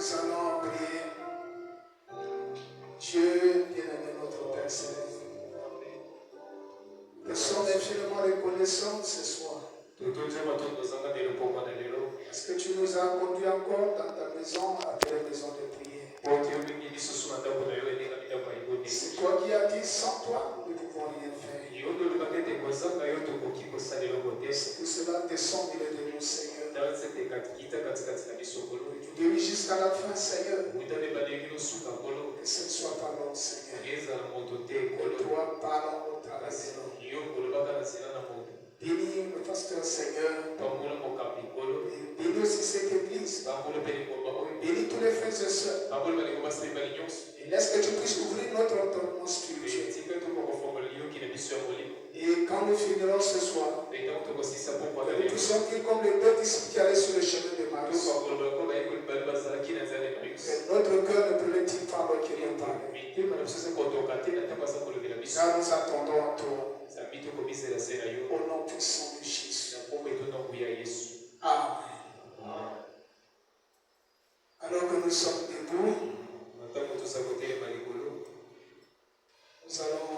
Nous allons prier. Dieu, bien-aimé, notre Père Céleste, nous sommes infiniment reconnaissants ce soir. Parce que tu nous as conduits encore dans ta maison, à ta maison de prière. C'est toi qui as dit, sans toi, nous ne pouvons rien faire. C'est pour cela tes sons de nous, Seigneur. Tu diriges jusqu'à la fin, Seigneur. Que ce ne soit pas long, Seigneur. Que toi, parlons au travers de nous. Bénis le pasteur, Seigneur. Bénis aussi cette église. Bénis tous les frères et sœurs. Et laisse que tu puisses ouvrir notre entendement spirituel. Et quand nous finirons ce soir, nous puissions dire comme les deux disciples qui allaient sur le chemin de Emmaüs. Notre cœur ne brûle-t-il pas alors qu'il nous parle? Car nous attendons à toi. Au nom puissant de Jésus. Amen. Alors que nous sommes debout, nous allons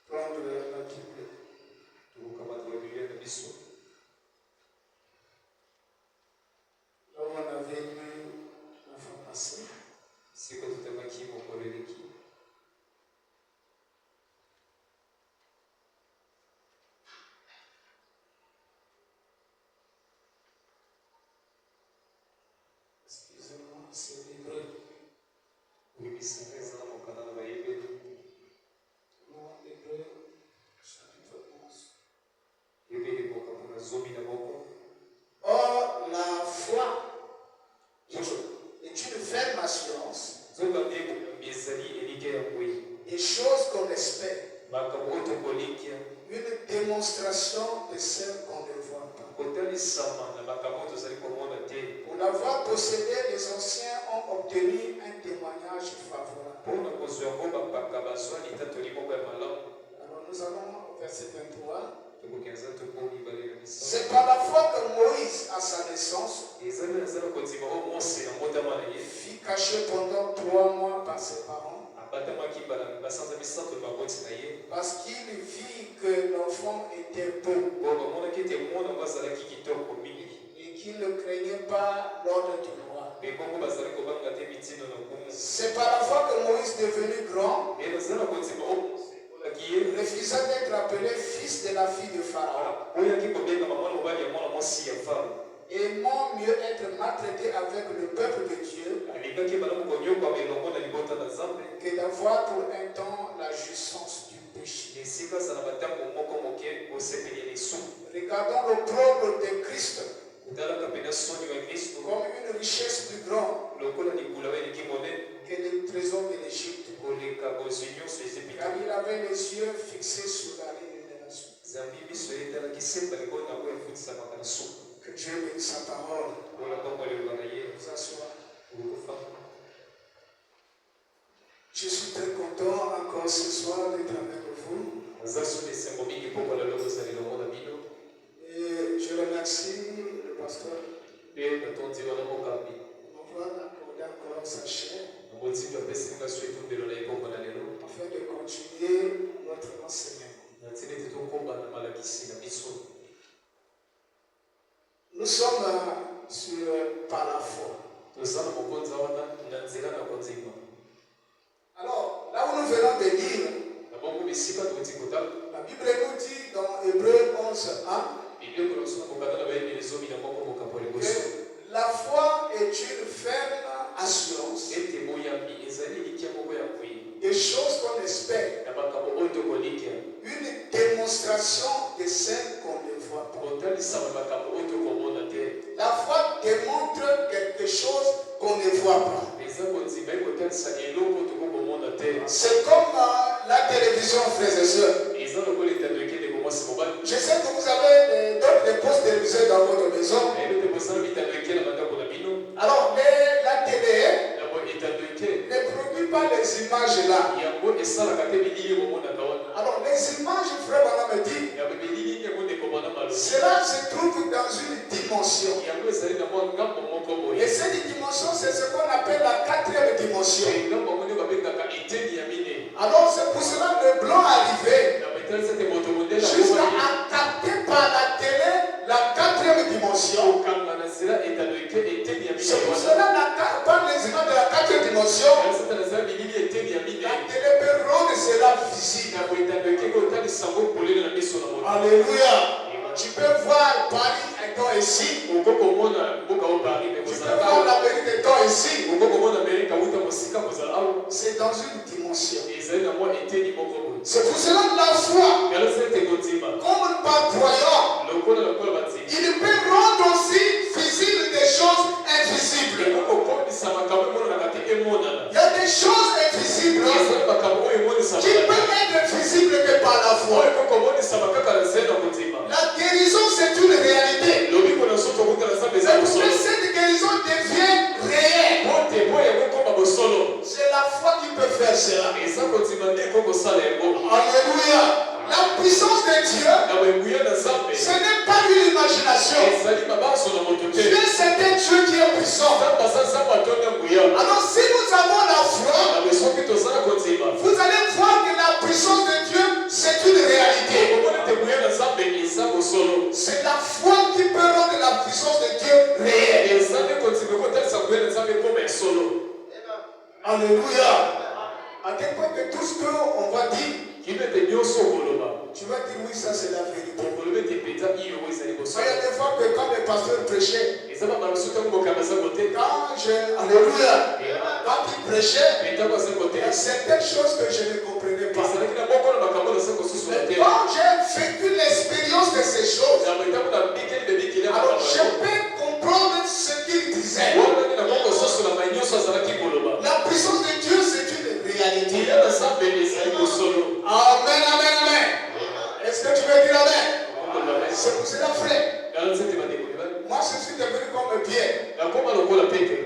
prendre la Bible. Là où on avait lu la fois passée. Excusez-moi, c'est l'hébreu. Non, l'hébreu, chapitre 11. Or, la foi est une ferme assurance des choses qu'on espère, une démonstration de celles qu'on ne voit pas. Pour l'avoir possédé, les anciens ont obtenu un témoignage favorable. Alors nous allons au verset 23. C'est par la foi que Moïse, à sa naissance, fut caché pendant 3 mois par ses parents. Parce qu'il vit que l'enfant était beau et qu'il ne craignait pas l'ordre du roi. C'est par la foi que Moïse, devenu grand, refusa d'être appelé fils de la fille de Pharaon, aimant mieux être maltraité avec le peuple de Dieu que d'avoir pour un temps la jouissance du péché. Regardons l'opprobre de Christ comme une richesse plus grande que les trésors de l'Égypte, car il avait les yeux fixés sur la rémunération. Que Dieu bénisse sa parole. Vous asseoir. Je suis très content encore ce soir d'être avec vous. Et je remercie le pasteur de m'avoir accordé encore sa chair afin de continuer notre enseignement. Nous sommes par la foi. Alors, là où nous venons de lire, la Bible nous dit dans Hébreux 11:1 que la foi est une ferme assurance des choses qu'on espère, une démonstration de celles qu'on ne voit pas. La foi démontre quelque chose qu'on ne voit pas. C'est comme la télévision, frères et sœurs. Je sais que vous avez d'autres postes téléviseurs dans votre maison. Alors, la télé ne produit pas les images là. Alors, les images, frère Bana me dit, cela se trouve dans une dimension. Et cette dimension dimension, c'est ce qu'on appelle la quatrième dimension. Alors c'est pour cela que le blanc arrivait jusqu'à capter par la télé la quatrième dimension. C'est pour cela que par les images de la quatrième dimension, la télé peut rendre cela visible. Alléluia. Tu peux voir Paris étant ici. Tu peux voir l'Amérique étant ici. C'est dans une dimension. C'est pour cela que la foi, comme par croyant, il peut rendre aussi visible des choses invisibles. Il y a des choses invisibles qui peuvent être visibles que par la foi. La guérison, c'est une réalité. Mais cette guérison devient réelle. C'est la foi qui peut faire cela. Alléluia. La puissance de Dieu, ce n'est pas une imagination. Dieu, c'est un Dieu qui est puissant. Alors si nous avons la foi, vous allez voir que la puissance de Dieu, c'est une réalité. C'est la foi qui peut rendre la puissance de Dieu réelle. Alléluia. À quel point que tout ce qu'on va dire, tu vas dire oui, ça c'est la vérité. Il y a des fois que quand le pasteur prêchait, quand il prêchait, il y a certaines choses que je ne comprenais pas. Mais quand j'ai vécu l'expérience de ces choses, alors je peux comprendre ce qu'il disait. La puissance de Dieu, c'est une réalité. Amen, amen, amen. Est-ce que tu veux dire amen? C'est pour cela, frère. Moi, je suis devenu comme Pierre.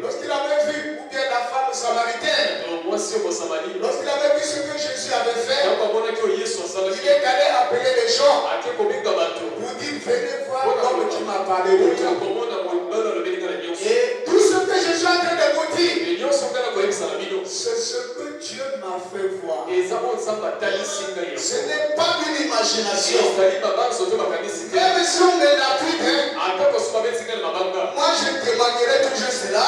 Lorsqu'il avait vu, ou bien la femme samaritaine, lorsqu'il avait vu ce que Jésus avait fait, il est allé appeler les gens pour dire, venez voir l'homme qui m'a parlé de Dieu. Et tout ce que je suis en train de vous dire, c'est ce que Dieu m'a fait voir. Ce n'est pas une imagination. Même si on me l'applique, moi je témoignerai toujours cela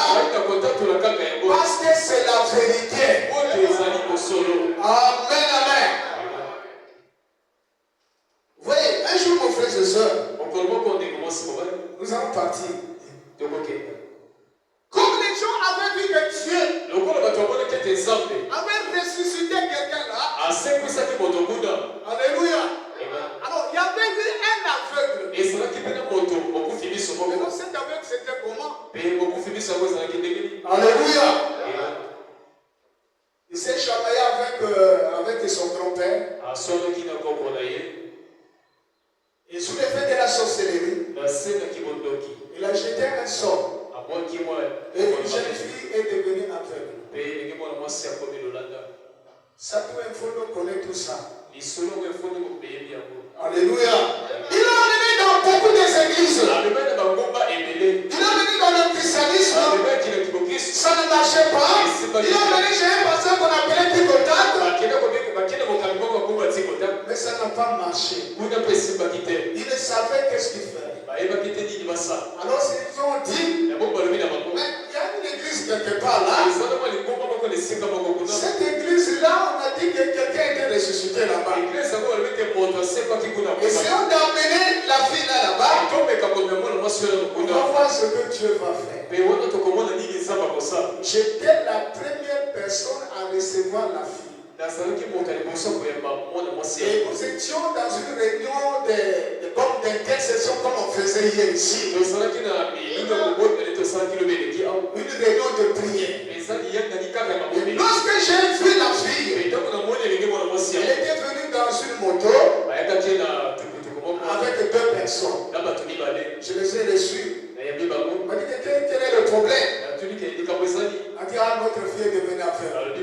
parce que c'est la vérité. Amen, amen. Vous voyez, un jour mon frère et soeur, nous allons partir. Comme les gens avaient vu que Dieu avait ressuscité quelqu'un là. Alléluia. Alors il y avait eu un aveugle. Mais non, cet aveugle c'était comment? Alléluia. Il s'est chamaillé avec son grand-père. Et sous l'effet de la sorcellerie, il a jeté un sort. Et une jeune fille est devenue aveugle. Ça, tout il faut connaître tout ça. Alléluia. Il a amené dans beaucoup d'églises. Il a amené dans le christianisme. Ça ne marchait pas. Il a amené chez un pasteur qu'on appelait Ticotac. Mais ça n'a pas marché. Il ne savait qu'est-ce qu'il fait. Alors ils ont dit, mais il y a une église quelque part là. Cette église-là, on a dit que quelqu'un était ressuscité là-bas. Et si on a amené la fille là-bas, on va voir ce que Dieu va faire. J'étais la première personne à recevoir la fille. Et nous étions dans une réunion d'intercession comme on faisait hier ici. Une réunion de prière. Et lorsque j'ai vu la fille, elle était venue dans une moto avec deux personnes. Je les ai reçus. Il m'a dit quel est le problème? Il a dit notre fille est devenue aveugle.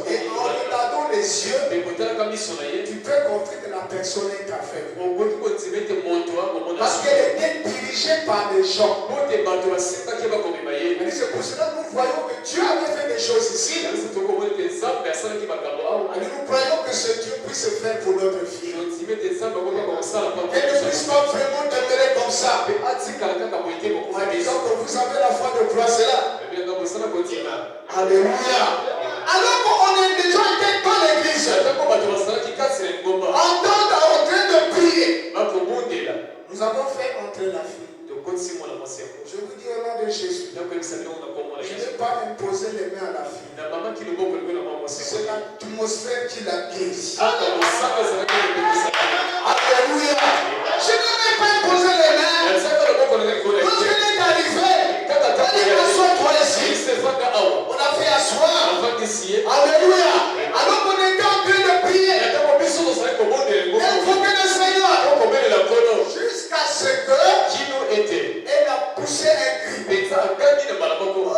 Et en regardant les yeux, tu peux comprendre que la personne est aveugle. Parce qu'elle était dirigée par des gens. C'est pour cela que nous voyons que Dieu avait fait des choses ici. Et nous croyons que ce Dieu puisse faire pour notre vie. Et ne puisse pas vraiment demeurer comme ça. En disant que vous avez la foi de croire cela. Alléluia. Alors qu'on est déjà été dans l'église, en train de prier, nous avons fait entrer la fille. Je vous dis au nom de Jésus, je ne vais pas imposer les mains à la fille. C'est l'atmosphère qui la guérit. Alléluia. Je ne vais pas imposer les mains. Lorsqu'elle est arrivée, elle est assois-toi ici. On a fait asseoir. Alléluia. Alors qu'on était en train de prier, invoquer le Seigneur. Jusqu'à ce que elle a poussé un cri. Oh,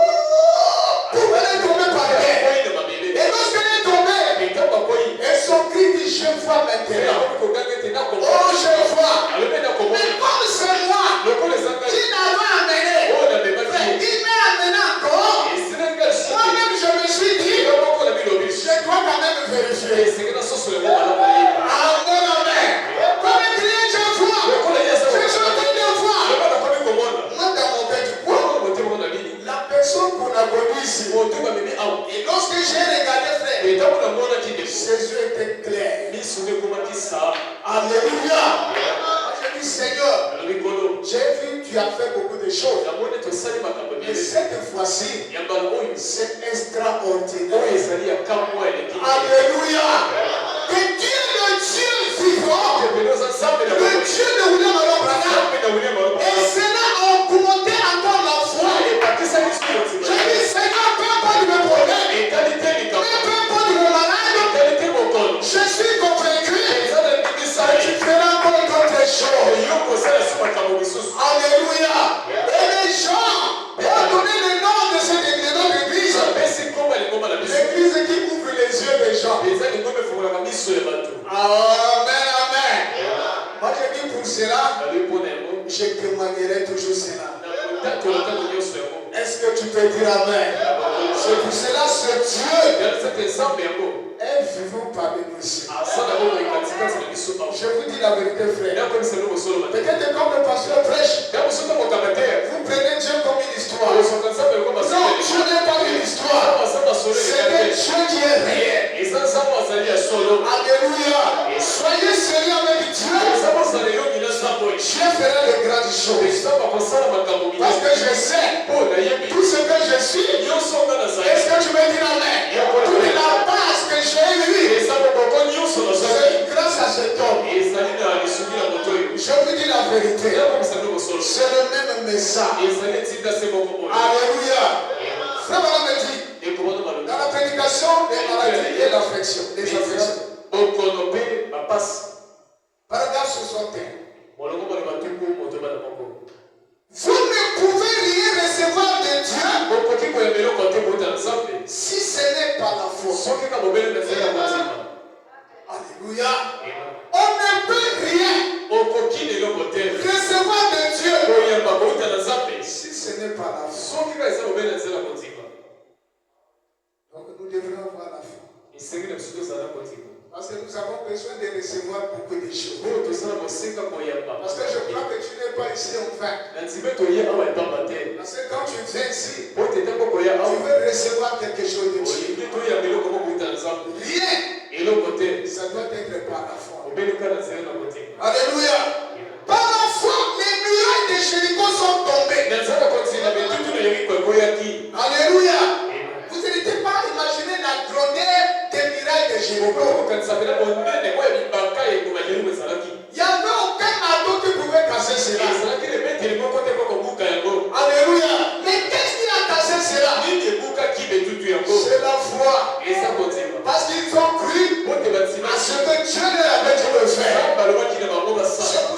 pour elle est tombée par terre. Et lorsqu'elle est tombée, et son cri dit je vois maintenant. Oh, je vois. Mais comme c'est moi qui l'avais amené, il m'a amené encore. Moi-même je me suis dit, je dois quand même vérifier. Amen, amen. Comme il dit, je vois. Je suis en train de voir. Moi, dans mon cœur, la personne qu'on a connue ici, et lorsque j'ai regardé frère, ses yeux étaient clairs. Alléluia. J'ai dit Seigneur, j'ai vu tu as fait beaucoup de choses. Mais cette fois-ci, c'est extraordinaire. Alléluia. Que Dieu, le Dieu vivant, le Dieu de William Abraham, et cela a augmenté encore la foi. J'ai dit Seigneur, peu importe mes problèmes, peu importe mon malade, je suis convaincu que tu feras encore d'autres choses. Alléluia. Et les gens ont donné le nom de cette église, notre église. L'église qui ouvre les yeux des gens. Amen, amen. Moi je dis pour cela, je témoignerai toujours cela. Est-ce que tu peux dire amen? C'est pour cela ce Dieu est vivant parmi nous ici. Je vous dis la vérité, frère. Peut-être comme le pasteur prêche, vous prenez Dieu comme une histoire. Non, Dieu n'est pas une histoire. C'est Dieu qui est réel. Alléluia. Soyez sérieux avec Dieu. Dieu fera de grandes choses. Parce que je sais tout ce que je suis. Est-ce que tu veux dire amen? Toute la base que j'ai eue, c'est grâce à cet homme. Je vous dis la vérité. C'est le même message. Alléluia. Frère Madame me dit, dans la prédication des maladies et l'affection, des affections. Paragraphe 61. Vous ne pouvez rien recevoir de Dieu si ce n'est pas la foi. Alléluia. On ne peut rien recevoir de Dieu si ce n'est pas la foi. Donc nous devons avoir la foi. Parce que nous avons besoin de recevoir beaucoup de choses. Parce que je crois que tu n'es pas ici en vain. Parce que quand tu viens ici, tu veux recevoir quelque chose de Dieu. Rien. Ça doit être par la foi. Alléluia. Par la foi, les murailles de Jéricho sont tombées. Alléluia. Vous n'êtes pas imaginé la grandeur des murailles de Jéricho. Il n'y avait aucun marteau qui pouvait casser cela. Alléluia. Mais qu'est-ce qui a cassé cela? C'est la foi. Parce qu'ils ont cru à ce que Dieu leur avait dit de faire. C'est pour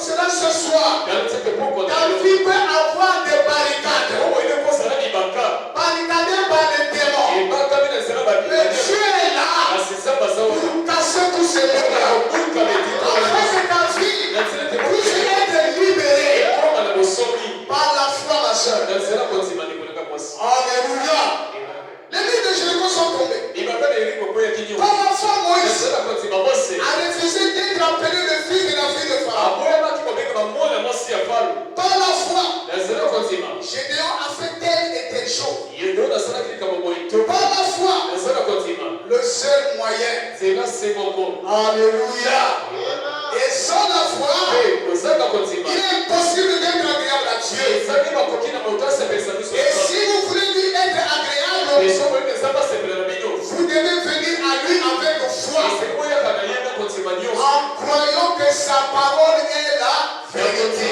Alléluia. Et sans la foi, il est impossible d'être agréable à Dieu. Et si vous voulez lui être agréable, vous devez venir à lui avec foi, en croyant que sa parole est la vérité.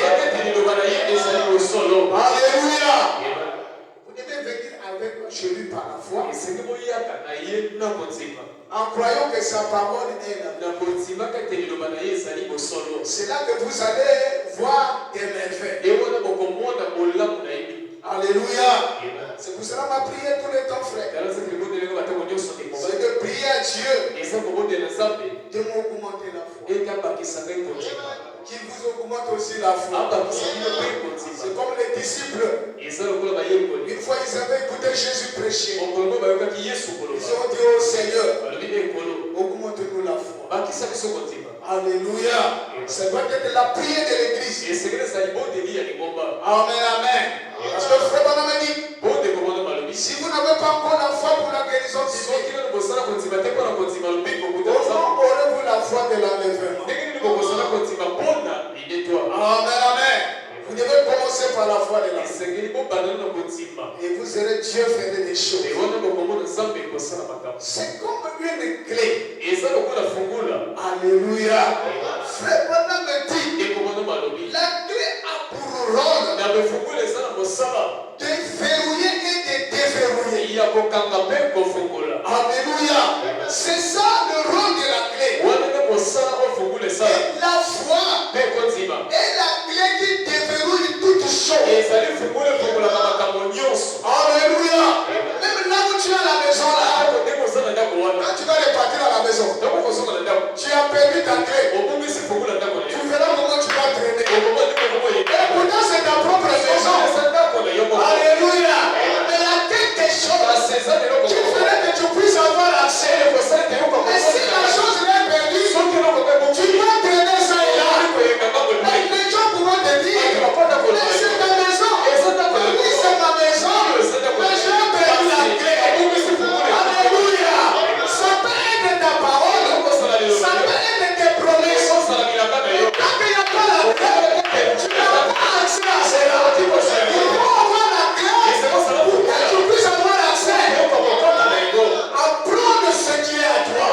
Alléluia. Vous devez venir chez lui par la foi, en croyant que sa parole est la vérité. C'est là que vous allez voir des merveilles. Alléluia. C'est pour cela ma prière tous les temps, frère. C'est de prier à Dieu de m'augmenter la foi. Qu'il vous augmente aussi la foi. C'est comme les disciples. Une fois ils avaient écouté Jésus prêcher. Ils ont dit au Seigneur, augmente-nous la foi. Alléluia. Ça doit être la prière de l'église. Amen, amen. Parce que frère Branham dit, si vous n'avez pas encore la foi pour la guérison physique, comment aurez-vous la foi de l'enlèvement? Amen, amen. Vous devez commencer par la foi de l'enlèvement. Et vous serez Dieu ferait des choses. C'est comme une clé. Alléluia. Frère Branham me dit, la clé a pour rôle de verrouiller et de déverrouiller. Alléluia. C'est ça le rôle de la clé. Et la foi est la clé qui déverrouille toutes choses. Alléluia. Même là où tu es à la maison, là, quand tu vas repartir à la maison, tu as perdu ta clé. Tu verras comment tu vas traîner. Et pourtant c'est ta propre maison. Alléluia. Mais il y a quelque chose qui ferait que tu puisses avoir accès. Mais si la chose est perdue, tu vas traîner ça et là. Mais les gens pourront te dire, mais c'est ta maison. Oui, c'est ma maison. Mais j'ai perdu la clé. Alléluia. Ça peut être ta parole. Ça peut être tes promesses. Tant qu'il n'y a pas la clé, tu n'as pas accès à cela. Il faut avoir la clé pour que tu puisses avoir accès à prendre ce qui est à toi.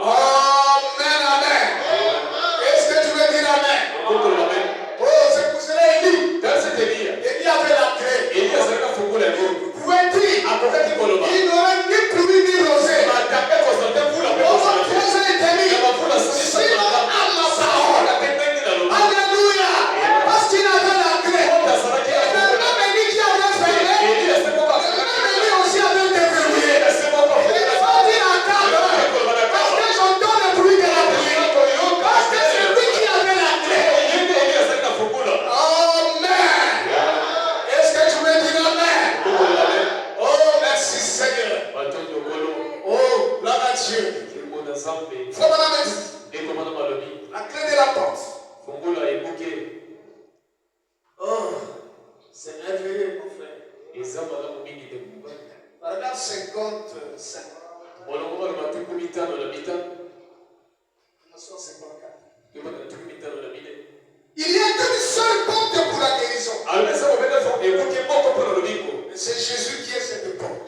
Amen, amen. Est-ce que tu veux dire amen? Oh, c'est pour cela Élie. Élie avait la clé. Il pouvait dire, il n'aurait ni pluie ni rosée. Au moins 3 ans et demi. Sinon, à ma parole. Alléluia. Parce qu'il avait la clé. Le même Élie qui avait fermé, le même Élie aussi avait déverrouillé. Il faut dire attends, parce que j'entends le bruit de la pluie. Parce que c'est lui qui avait la clé. Amen. Est-ce que tu veux dire amen? Oh, merci Seigneur. Oh, gloire à Dieu. Frère Branham dit, la clé de la porte. Oh, c'est merveilleux, mon frère. Paragraphe 55. 1954. Il n'y a qu'une seule porte pour la guérison. C'est Jésus qui est cette porte.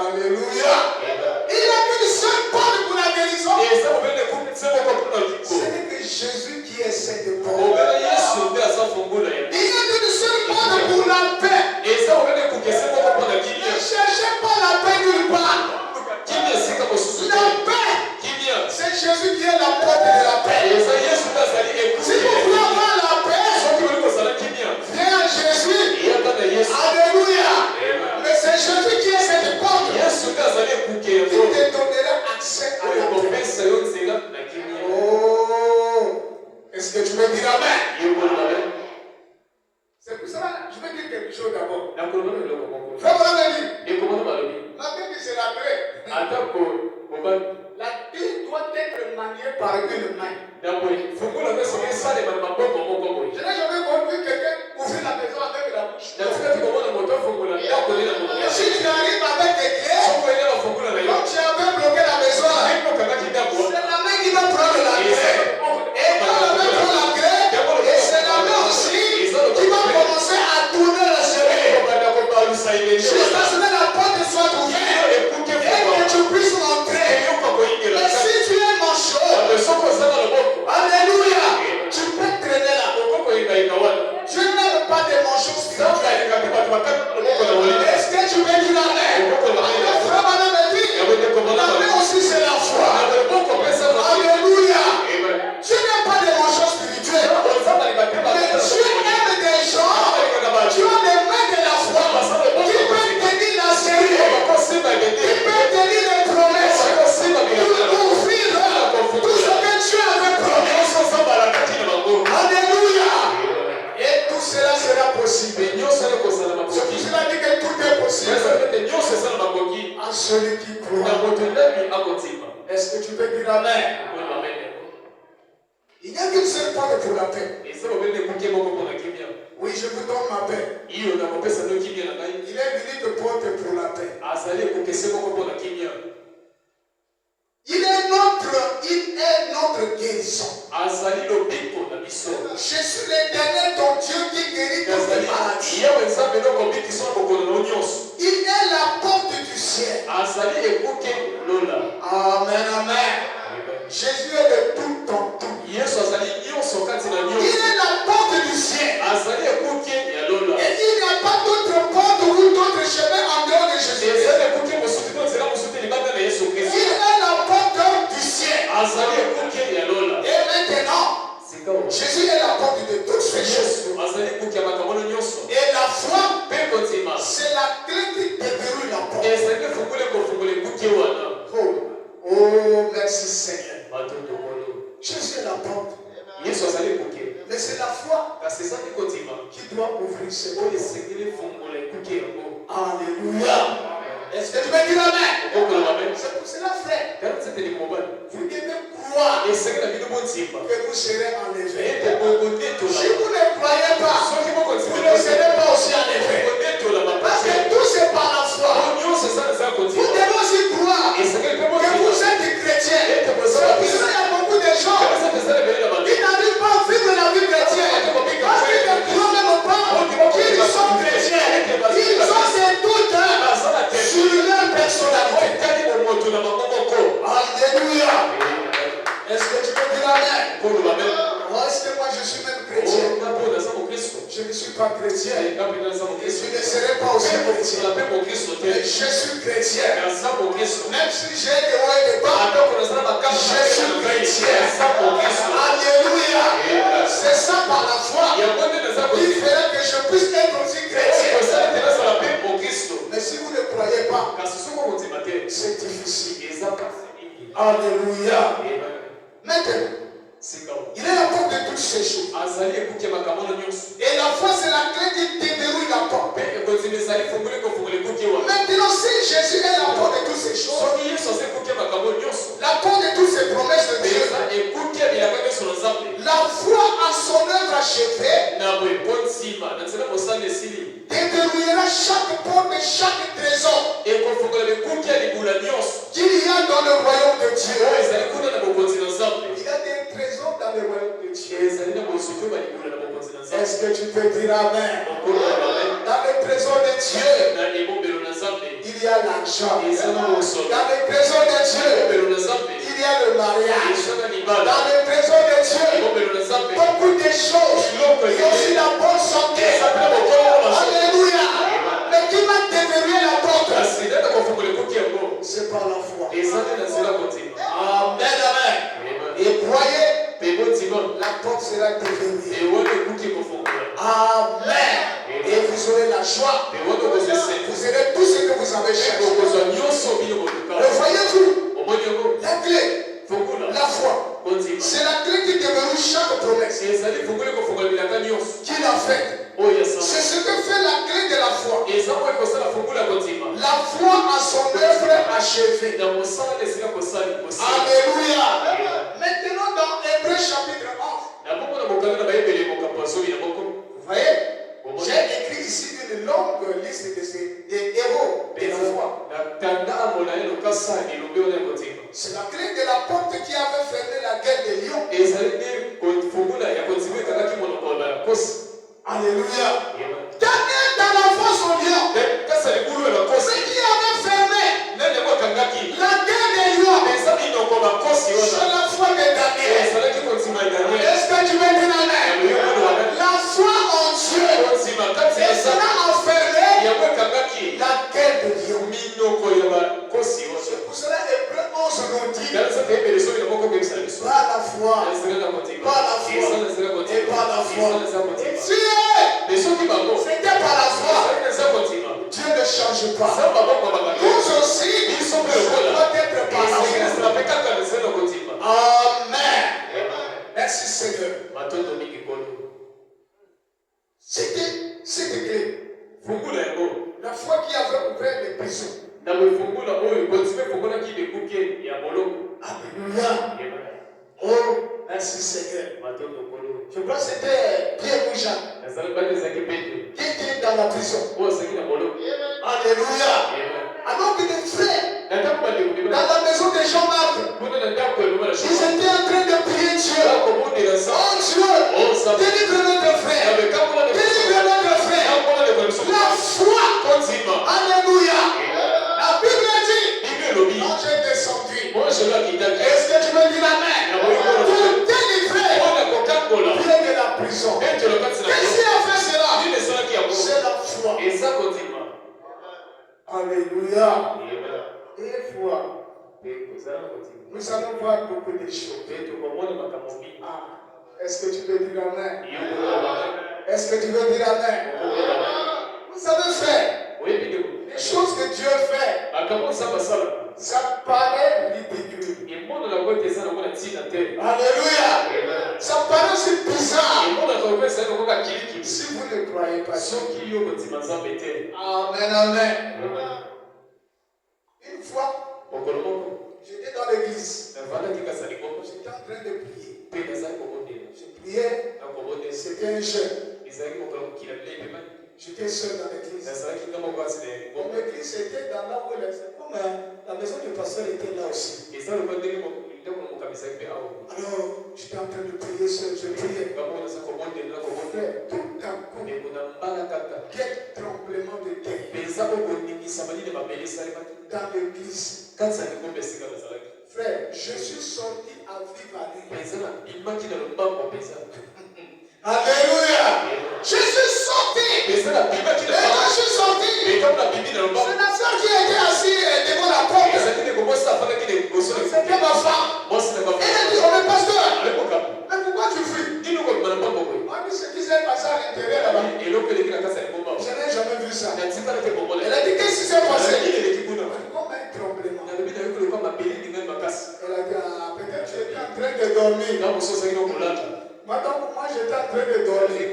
Alléluia. Il n'y a qu'une seule porte pour la guérison. Ce n'est que Jésus qui est cette porte. Il n'y a qu'une seule porte pour la paix. Ne cherchez pas la paix nulle part. La paix, c'est Jésus qui est la porte de la paix. Si vous voulez avoir la paix, viens à Jésus. Alléluia. Mais c'est Jésus qui est cette porte. Il te donnera accès à la paix. Oh, est-ce que tu veux dire amen? C'est pour ça je vais dire quelque chose d'abord. Frère Branham dit, la Bible dit c'est la clé. La clé doit être maniée par une main. Je n'ai jamais vu quelqu'un ouvrir la maison avec la bouche. Si tu arrives avec des clés, quand tu avais bloqué Est-ce que tu veux dire l'amen? Frère Madame me dit, l'amen aussi c'est la foi. Alléluia. Dieu n'aime pas des mensonges spirituels. Mais Dieu aime des gens qui ont les mains de la foi, qui peuvent tenir la série, qui peuvent tenir les promesses, pour ouvrir tout ce que Dieu avait promis. Alléluia. Et tout cela sera possible. C'est pour cela dit que tout est possible à celui qui croit. Est-ce que tu peux dire amen? Il n'y a qu'une seule porte pour la paix. Oui, je vous donne ma paix. Il est venu de porte pour la paix. Il est notre guérison. Je suis l'éternel ton Dieu qui guérit toutes les maladies. Il est la porte du ciel. Amen, amen. Jésus est le tout en tout. Il est la porte du ciel. Et il n'y a pas d'autre porte ou d'autre chemin en dehors de Jésus. Il est la porte du ciel. Et maintenant, Jésus est la porte de toutes ces choses. Et la foi, c'est la clé qui déverrouille la porte. Oh, merci Seigneur. Jésus est la porte. Mais c'est la foi qui doit ouvrir ses portes. Alléluia. Est-ce que tu veux dire amen? C'est pour cela, frère. Vous devez croire que vous serez enlevé. Si vous ne croyez pas, vous ne serez pas aussi enlevé. Parce que tout c'est par la foi. Vous devez aussi croire que vous êtes chrétien. Parce qu'il y a beaucoup de gens qui n'arrivent pas à vivre la vie chrétienne. Parce qu'ils ne croient même pas qu'ils sont chrétiens. Ils ont ces doutes sur leur personnalité. Alléluia. Est-ce que tu peux dire amen? Est-ce que moi je suis même chrétien? Je ne suis pas chrétien. Et je ne serai pas aussi chrétien. Mais je suis chrétien. Même si j'ai des hauts et des bas, je suis chrétien. Alléluia. C'est ça par la foi qui ferait que je puisse être aussi chrétien. Mais si vous ne croyez pas, c'est difficile. Alléluia. Maintenant, il est la porte de toutes ces choses. Et la foi, c'est la clé qui déverrouille la porte. Maintenant, si Jésus est la porte de toutes ces choses, la porte de toutes ces promesses de Dieu, la foi en son œuvre achevée déverrouillera chaque porte et chaque trésor qu'il y a dans le royaume de Dieu. Il y a des trésors dans le royaume de Dieu. Est-ce que tu peux dire amen? Dans le trésor de Dieu, il y a l'argent. Dans le trésor de Dieu, il y a le mariage. Dans le trésor de Dieu, beaucoup de choses. Il y a aussi la bonne santé. Alléluia. Mais qui m'a déverrouillé la porte? C'est par la foi. Amen, amen. Et croyez, la porte sera déverrouillée. Amen. Et vous aurez la joie. Vous aurez tout ce que vous avez cherché. Le voyez-vous? La clé, la foi, c'est la clé qui déverrouille chaque promesse qu'il a faite. C'est ce que fait la clé de la foi. La foi a son œuvre achevée. Alléluia. Maintenant dans Hébreux chapitre 11. Vous voyez? J'ai écrit ici une longue liste des héros de la foi. C'est la clé de la porte qui avait fermé la guerre des lions. Alléluia. Daniel dans la fosse au lion. C'est qui avait fermé la guerre des lions. C'est la foi de Daniel. Est-ce que tu veux dire amen? La foi en Dieu. Et cela a fermé la gueule de lion. C'est pour cela Hébreux 11 nous dit par la foi, par la foi et par la foi. C'était par la foi. Dieu ne change pas. Nous aussi, nous doit être par la foi. Amen. Merci Seigneur. C'était clé. La foi qui avait ouvert les prisons. Alléluia. Oh, merci Seigneur. Je crois que c'était Pierre ou Jean qui était dans la prison. Alléluia. Alors que les frères, dans la maison des Jean-Marc, ils étaient en train de prier Dieu. Oh Dieu, délivre notre frère. Délivre notre frère. La foi. Alléluia. La Bible dit, quand j'ai descendu, est-ce que tu me dis amen? Pour délivrer Pierre de la prison. Qu'est-ce qui a fait cela? C'est la foi. Alléluia. Et foi. Nous allons voir beaucoup de choses. Ah, est-ce que tu veux dire amen? Est-ce que tu veux dire amen? Vous savez faire. Les choses que Dieu fait, ça paraît ridicule. Alléluia. Ça paraît aussi bizarre. Si vous ne croyez pas ça. Amen, amen. Une fois, j'étais dans l'église. J'étais en train de prier. Je priais. C'était un jeune. J'étais seul dans l'église. Mon église était dans là où elle est. Comme la maison du pasteur était là aussi. Alors, j'étais en train de prier seul. Je priais. Tout à coup, quel tremblement de terre dans l'église. Frère, je suis sorti à vive allure. Alléluia. Je suis sorti. Et quand je suis sorti, c'est la soeur qui était assise devant la porte. C'était ma femme. Elle a dit, oh mais pasteur, mais pourquoi tu fuis? Moi, ce qui s'est passé à l'intérieur là-bas, je n'ai jamais vu ça. Elle a dit, qu'est-ce qui s'est passé? Comme un tremblement. Elle a dit, ah, peut-être tu étais en train de dormir. Maintenant, moi j'étais en train de dormir.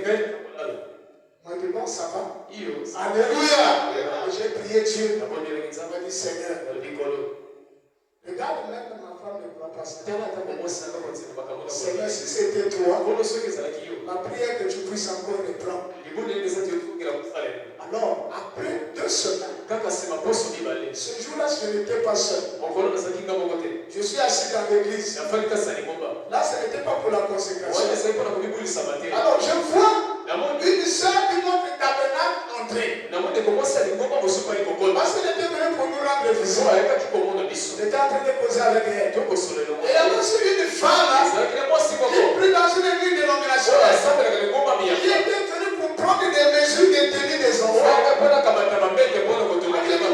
Moi je dis bon, ça va. Alléluia. J'ai prié Dieu. Je m'a dit Seigneur. Regarde même ma femme ne croit pas ça. Seigneur, si c'était toi, ma prière que tu puisses encore reprendre. Alors, après 2 semaines, ce jour-là, je n'étais pas seul. Je suis assis dans l'église. Là, ce n'était pas pour la consécration. Alors, je vois une soeur de notre tabernacle entrer. Parce qu'elle était venue pour nous rendre visite. On était en train de causer avec elle. Et il y avait aussi une femme qui est prise dans une église dénominationnelle. Qui était venue pour prendre des mesures de tenue des enfants.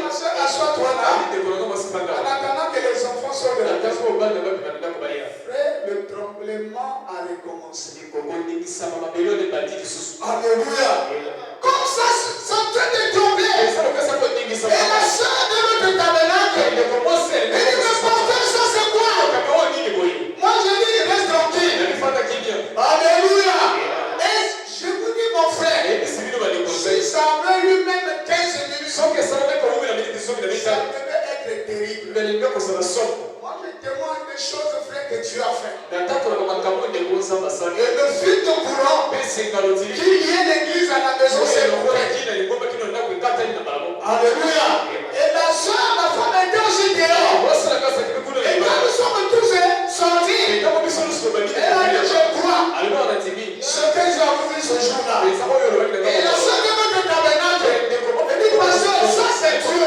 Ma soeur, assois-toi là. En attendant que les enfants sortent de la maison. Frère, le tremblement a recommencé. Alléluia. Comme ça, c'est en train de tomber. Et la soeur de notre tabernacle, elle dit, mais pasteur, ça c'est quoi? Moi je dis, reste tranquille. Alléluia. Et je vous dis, mon frère, si ça avait eu même 15 minutes, ça devait être terrible. Moi je témoigne des choses, frère, que Dieu a fait. Et le fil de courant qui liait l'église à la maison, c'est coupé. Alléluia. Et la soeur, ma femme était aussi dehors. Et quand nous sommes tous sortis, elle a dit, je crois ce que Dieu a voulu ce jour-là. Et la soeur de notre tabernacle, elle dit, pasteur, ça c'est Dieu.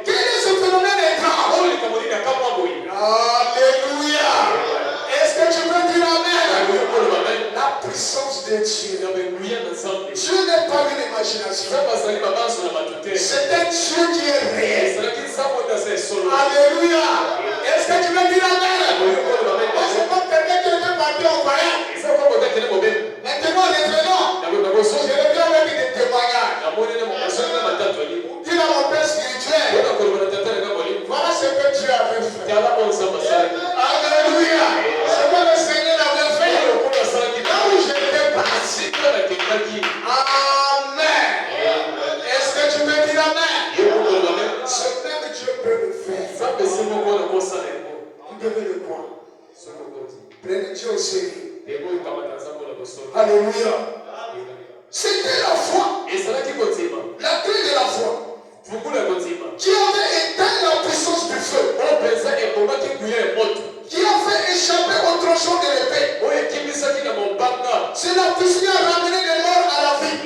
Quel est ce phénomène étrange? Alléluia. Est-ce que tu peux dire amen? La puissance de Dieu. Dieu imagination. C'est un Dieu qui est réel. Alléluia. Est-ce que tu veux dire amen? C'est comme quelqu'un qui était parti en voyage. Maintenant, revenons. Je reviens avec des témoignages. Dis à mon père spirituel. Voilà ce que Dieu avait fait. Alléluia. Ce que le Seigneur avait fait. Là où j'étais parti. Amen. Est-ce que tu veux dire amen? Ce même Dieu peut le faire. Vous devez le croire. Prenez Dieu au sérieux. Alléluia. C'était la foi. La clé de la foi. Qui avait éteint la puissance du feu. Qui a fait échapper au tranchant de l'épée. C'est la puissance qui a ramené les morts à la vie.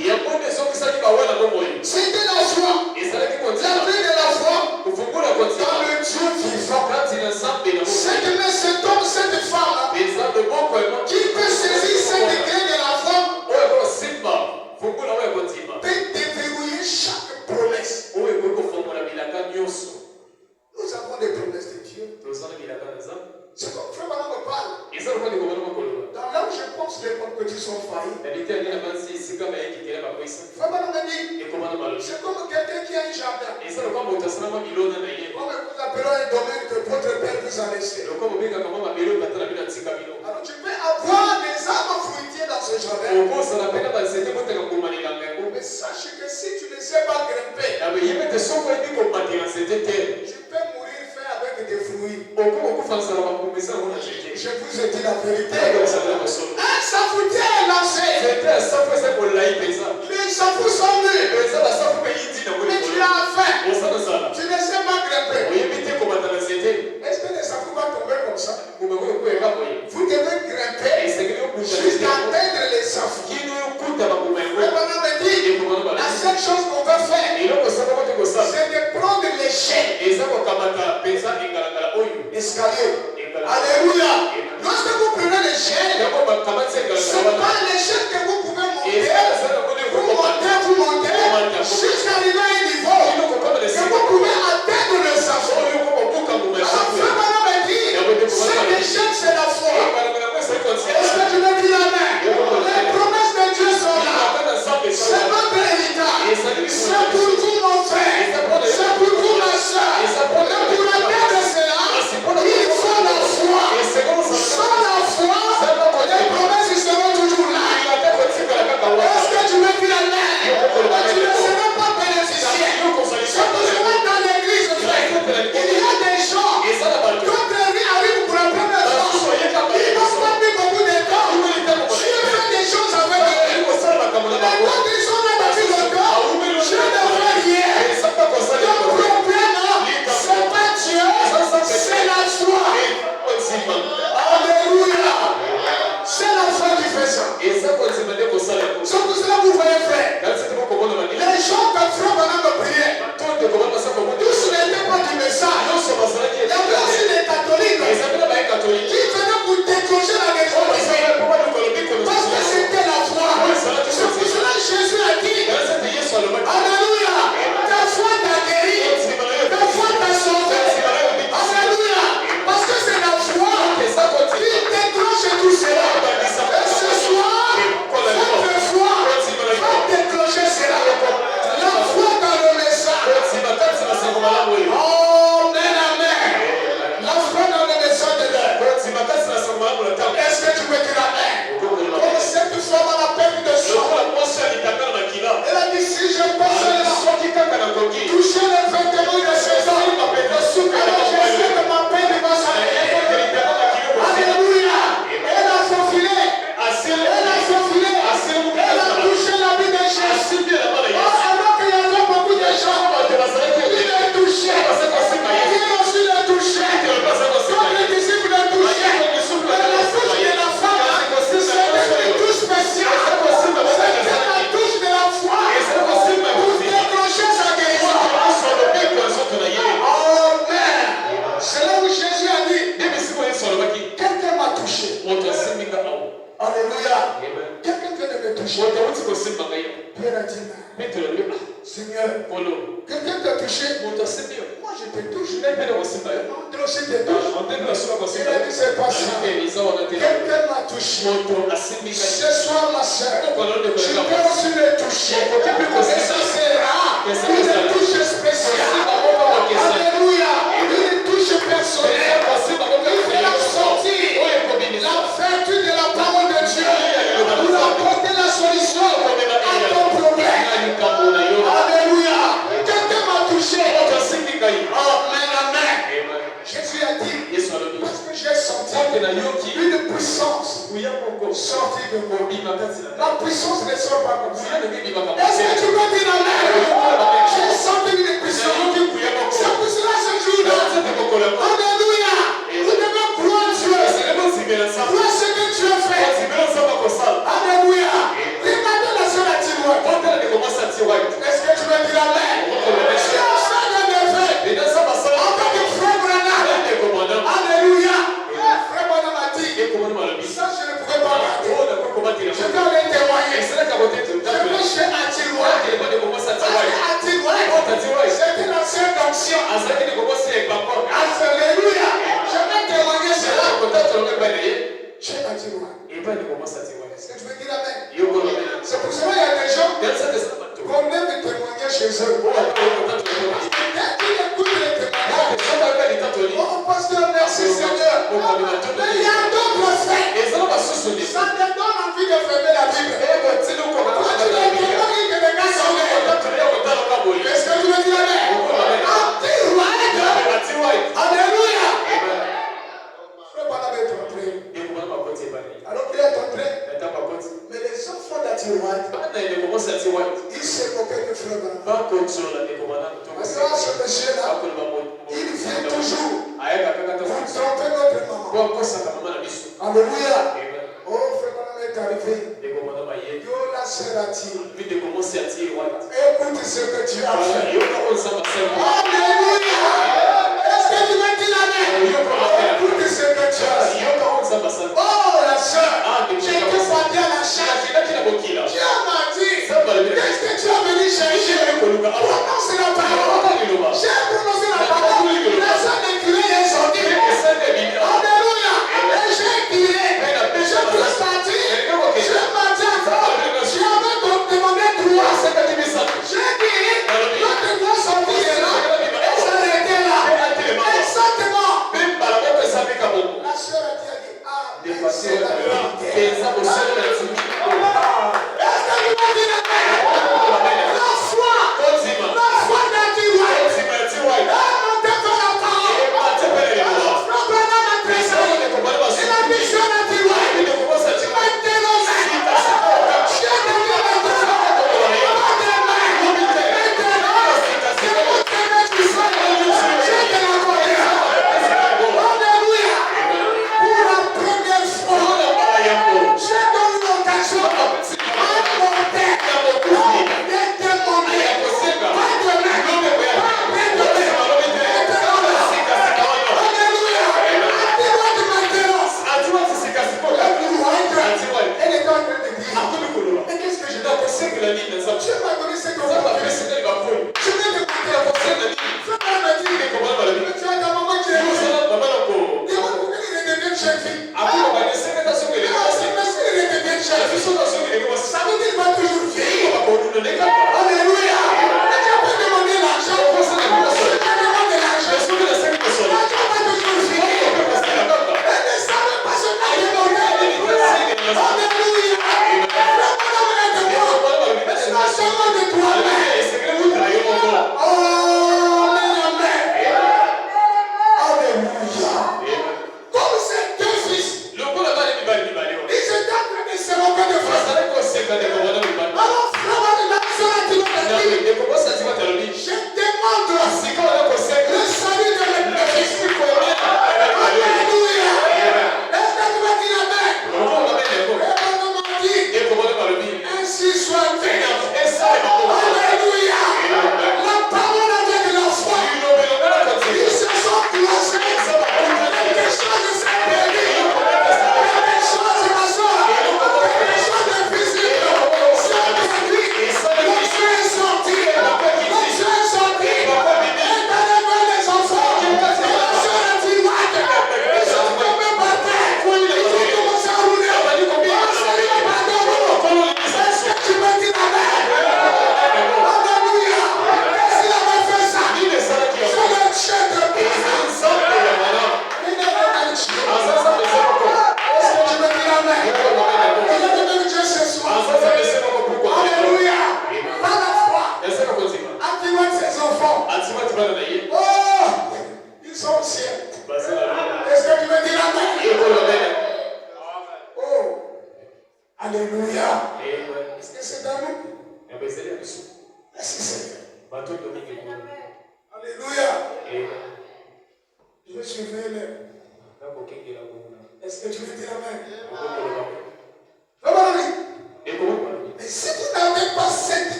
C'était la foi. La clé de la foi dans le Dieu vivant. Cet homme, cette femme qui peut saisir cette clé de la foi peut déverrouiller chaque promesse. Nous avons des promesses de Dieu. C'est comme Frère Maman me parle. Dans là où je pense que les bonnes petits sont faillis. Frère Maman me dit, c'est comme quelqu'un qui a un jardin. Comme nous appelons un domaine que votre père vous a laissé. Alors tu peux avoir des arbres fruitiers dans ce jardin. Mais sache que si tu ne sais pas grimper, tu peux mourir fait avec des fruits. Je vous ai dit la vérité. Un safoutier est lancé. Les safous sont nus. Mais tu as faim. Tu ne sais pas grimper. Est-ce que les safous vont tomber comme ça? Vous devez grimper jusqu'à atteindre les safous. Me dit, la seule chose qu'on va faire, c'est de prendre l'échelle. Escalier. Alléluia. Lorsque vous prenez l'échelle, ce n'est pas l'échelle que vous pouvez monter. Vous montez, jusqu'à arriver à un niveau que vous pouvez atteindre le safou. Alors, Frère Maman me dit, cette échelle, c'est la foi. Est-ce que tu veux dire amen? Les promesses de Dieu sont là. C'est notre héritage. C'est pour vous, mon frère. C'est pour vous, ma soeur. Et pour atteindre cela, il faut la foi. Sans la foi, les promesses seront toujours là. Seigneur, quelqu'un t'a touché. Moi je te touche. L'autre aussi te touche. Il a dit c'est pas ça. Quelqu'un m'a touché. Ce soir ma soeur, tu peux aussi le toucher. Et ça sera une touche spéciale. Alléluia. Une touche personnelle. Il fait la sortie. La vertu de la parole de Dieu. Pour apporter la solution à ton problème. Alléluia. Quelqu'un m'a touché. Amen, amen. Jésus a dit, parce que j'ai senti une puissance sortir de moi. La puissance ne sort pas comme ça. Est-ce que tu peux dire amen? J'ai senti une puissance. Ça poussera ce jour-là. Alléluia. Vous devez croire Dieu. Croire ce que tu as fait. Alléluia. Regardez la soeur à tiroir. Est-ce que tu veux dire amen? Si on sait de effet, en tant que frère Branham. Alléluia. Frère Branham a dit, ça je ne pouvais pas rater. Je vais aller témoigner. Je vais chez Atirois. C'était la seule d'onction. Alléluia. Je vais témoigner cela. Chez Atirois. Est-ce que tu veux dire amen? C'est pour cela qu'il y a des gens qu'on aime témoigner chez eux. Dès qu'ils écoutent les témoignages, oh pasteur, merci Seigneur. Mais il y a d'autres faits. Ça me donne envie de fermer la Bible. Quand tu les témoignes que les gars sont là. Est-ce que tu veux dire amen? Alléluia. Frère Branham est entré. Alors qu'il est entré, mais les enfants d'Atirois, ils se moquaient de Frère Branham. Parce que ce monsieur-là, il vient toujours pour tromper notre maman. Alléluia. Oh, Frère Branham est arrivé. Yo la serati. Écoute ce que tu as fait. Alléluia. Est-ce que tu veux dire amen? Écoute ce que tu as fait. Oh la soeur, j'étais pas bien la chasse. Dieu m'a dit, qu'est-ce que tu as venu chercher? Prononce la parole. J'ai prononcé la parole. La soeur de crier est sortie. Alléluia. Et j'ai crié. Je peux sortir. Je m'attends. Tu avais demandé droit. J'ai dit, notre droit sorti de là. Et s'arrêter là. Exactement. La soeur a dit, ah, c'est la vérité. Est-ce que vous m'avez dit la foi d'Ati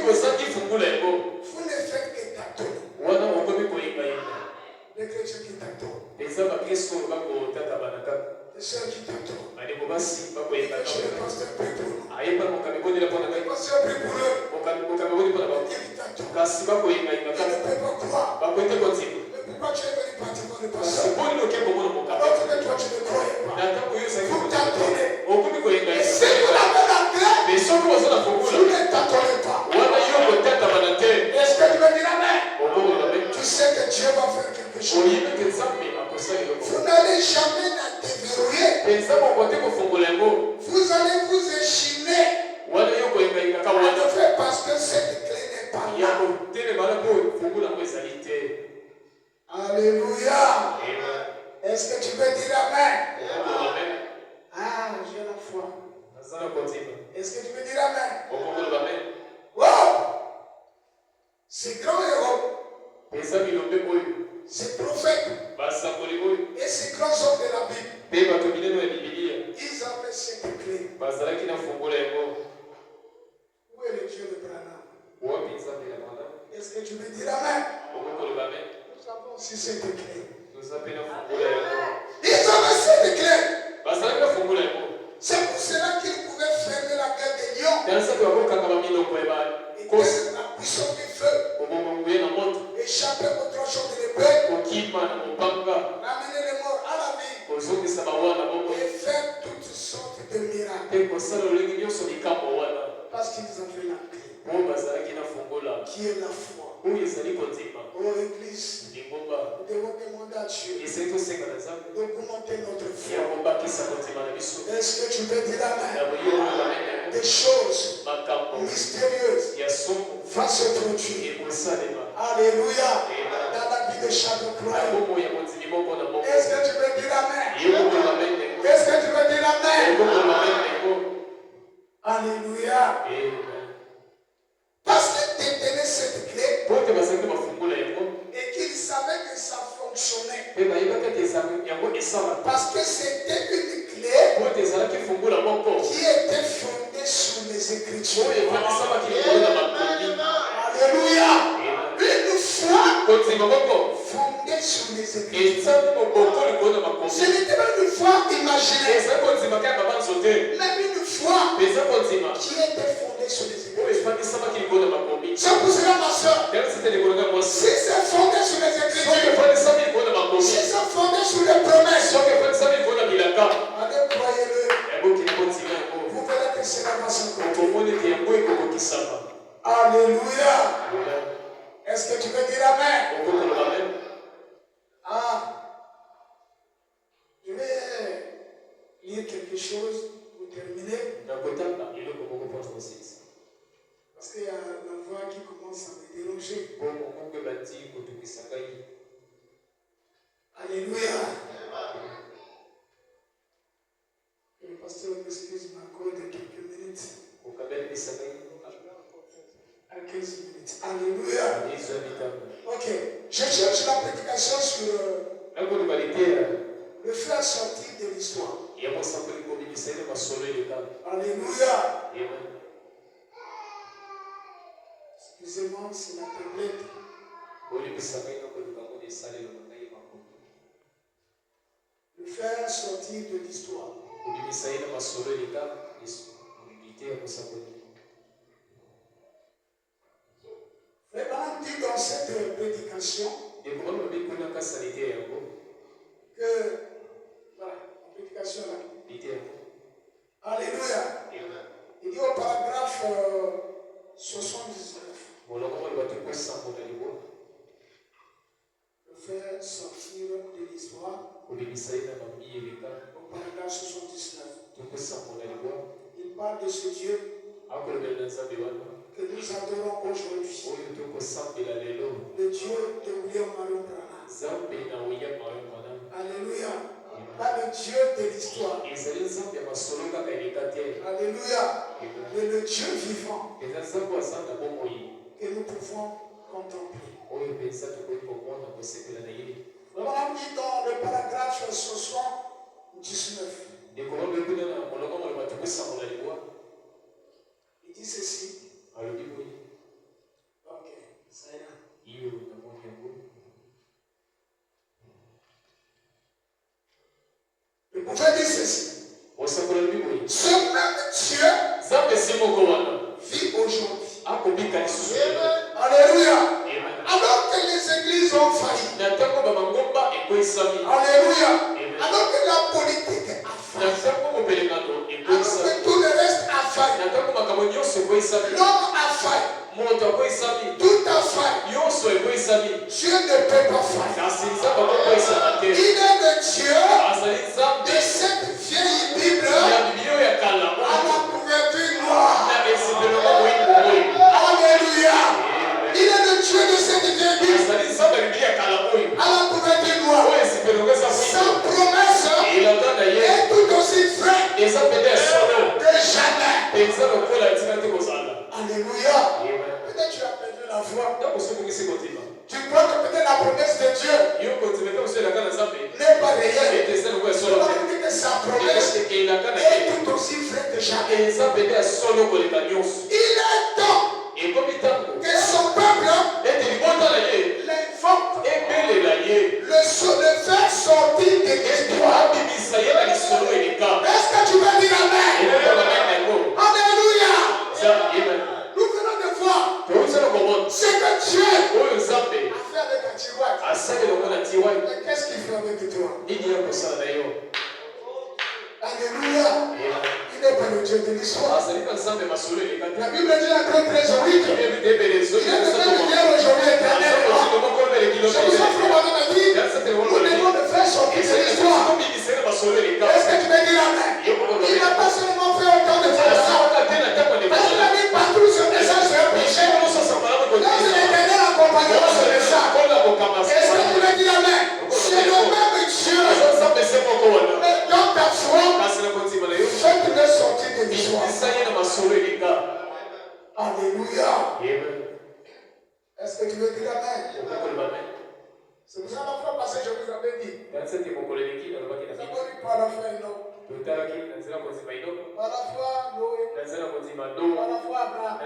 Vous ne faites que tâtonner. Les chrétiens qui tâtonnent. Les sœurs qui tâtonnent. Et que le pasteur prie pour nous. Le pasteur prie pour eux. Ils tâtonnent. Ils ne peuvent pas croire. Mais pourquoi tu es venu pratiquement le pasteur? Alors que toi tu ne croyais pas. Vous tâtonnez. Et si vous l'avez la grâce, vous ne tâtonnez pas. Est-ce que tu veux dire amen? Tu sais que Dieu va faire quelque chose. Vous n'allez jamais la déverrouiller. Vous allez vous échiner à le faire parce que cette clé n'est pas là. Alléluia. Est-ce que tu veux dire amen? Ah, j'ai la foi. Est-ce que tu veux dire amen? Wow! Ces grands héros, ces prophètes et ces grands hommes de la Bible, ils avaient cette clé. Où est le Dieu de Branham? Est-ce que tu veux dire amen? Nous avons aussi cette clé. Ils avaient cette clé. C'est pour cela qu'ils pouvaient fermer la gueule des lions. Et que la puissance du feu échapper au tranchant de l'épée, ramener les morts à la vie et faire toutes sortes de miracles. Parce qu'ils avaient la clé, qui est la foi. Oh Église, nous devons demander à Dieu d'augmenter notre foi. Est-ce que tu veux dire amen? Des choses mystérieuses vont se produire. Alléluia. Dans la vie de chaque croyant. Est-ce que tu veux dire amen? Est-ce que tu veux dire amen? Alléluia. Parce qu'il détenait cette clé et qu'il savait que ça fonctionnait. Parce que c'était une clé qui était fondée sur les Écritures. Alléluia. Une foi fondée sur les Écritures. Ce n'était pas une foi imaginée, mais une foi qui était fondée sur les Écritures. C'est pour cela, ma soeur, si c'est fondé sur les Écritures, si c'est fondé sur les promesses, allez, croyez-le. Vous verrez que cela va s'accomplir. Alléluia. Est-ce que tu veux dire amen? Ah, je vais lire quelque chose pour terminer. Parce qu'il y a la voix qui commence à me déranger. Alléluia. Que le pasteur m'excuse, m'accorde quelques minutes. À 15 minutes. Alléluia. Ok. Je cherche la prédication sur le faire sortir de l'histoire. Alléluia. Excusez-moi, c'est la tablette. Le faire sortir de l'histoire. Frère Branham dit dans cette prédication que, voilà, la prédication là. Alléluia. Il dit au paragraphe 79. Le faire sortir de l'histoire. Au paragraphe 79. Il parle de ce Dieu que nous adorons aujourd'hui. Le Dieu de William Marion Branham. Alléluia. Pas le Dieu de l'histoire. Alléluia. Mais le Dieu vivant que nous pouvons contempler. Abraham dit dans le paragraphe 79. Il dit ceci. Alléluia. Alors que les églises ont failli. Alléluia. Alors que la politique a failli. Alors que tout le reste a failli. L'homme a failli. Tout a failli. Dieu ne peut pas faillir. Il est le Dieu de cette vieille Bible à la couverture noire. Alléluia. Il est le Dieu de cette vieille Bible à la couverture noire. Sa promesse est tout aussi vraie que jamais. Alléluia. Peut-être tu as perdu la foi. Tu crois que peut-être la promesse de Dieu n'est pas réelle. Cela veut dire que sa promesse est tout aussi vraie que jamais. Il est temps que son peuple l'invoque, le faire sortir de l'histoire. Est-ce que tu veux dire amen? Alléluia. Nous venons de voir ce que Dieu a fait avec un tiroir. Mais qu'est-ce qu'il fait avec toi? Alléluia. Il n'est pas le Dieu de l'histoire. La Bible dit la grande trésorerie. Il est le même hier, aujourd'hui, éternellement. C'est pour ça que Madame a dit, nous devons le faire sortir de l'histoire. Est-ce que tu veux dire amen? Il n'a pas seulement fait autant de faire ça. Parce qu'il a mis partout ce message sur un péché. Dans l'éternel accompagnement ce message. Est-ce que tu veux dire amen? C'est le même Dieu. Mais dans ta foi, faites-le sortir de l'histoire. Alléluia. Est-ce que tu veux dire amen? C'est pour ça la fois passée, je vous avais dit. Nous avons dit par la foi Enoch. Par la foi Noé. Par la foi Abraham.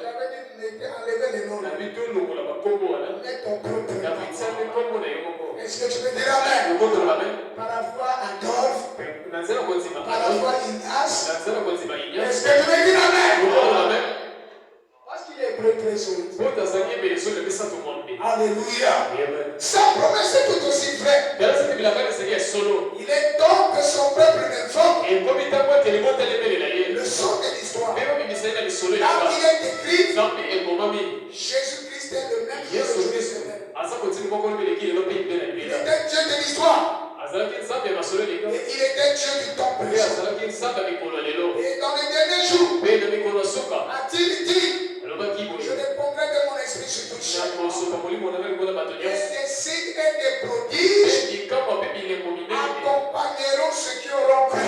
J'avais dit de enlever les noms. Mets ton propre nom. Est-ce que tu veux dire amen? Par la foi Adolphe. Par la foi Ignace. Est-ce que tu veux dire amen? Parce qu'il est très solide. Alléluia. Sa promesse est tout aussi vraie. Il est temps que son peuple l'invoque. Le son de l'histoire. Là il est écrit, Jésus-Christ est le même Dieu. Il était Dieu de l'histoire. Et il était Dieu du temps présent. Et dans les derniers jours, a-t-il dit, je répondrai de mon esprit sur toute chair. Et des signes et des prodiges accompagneront ceux qui auront cru.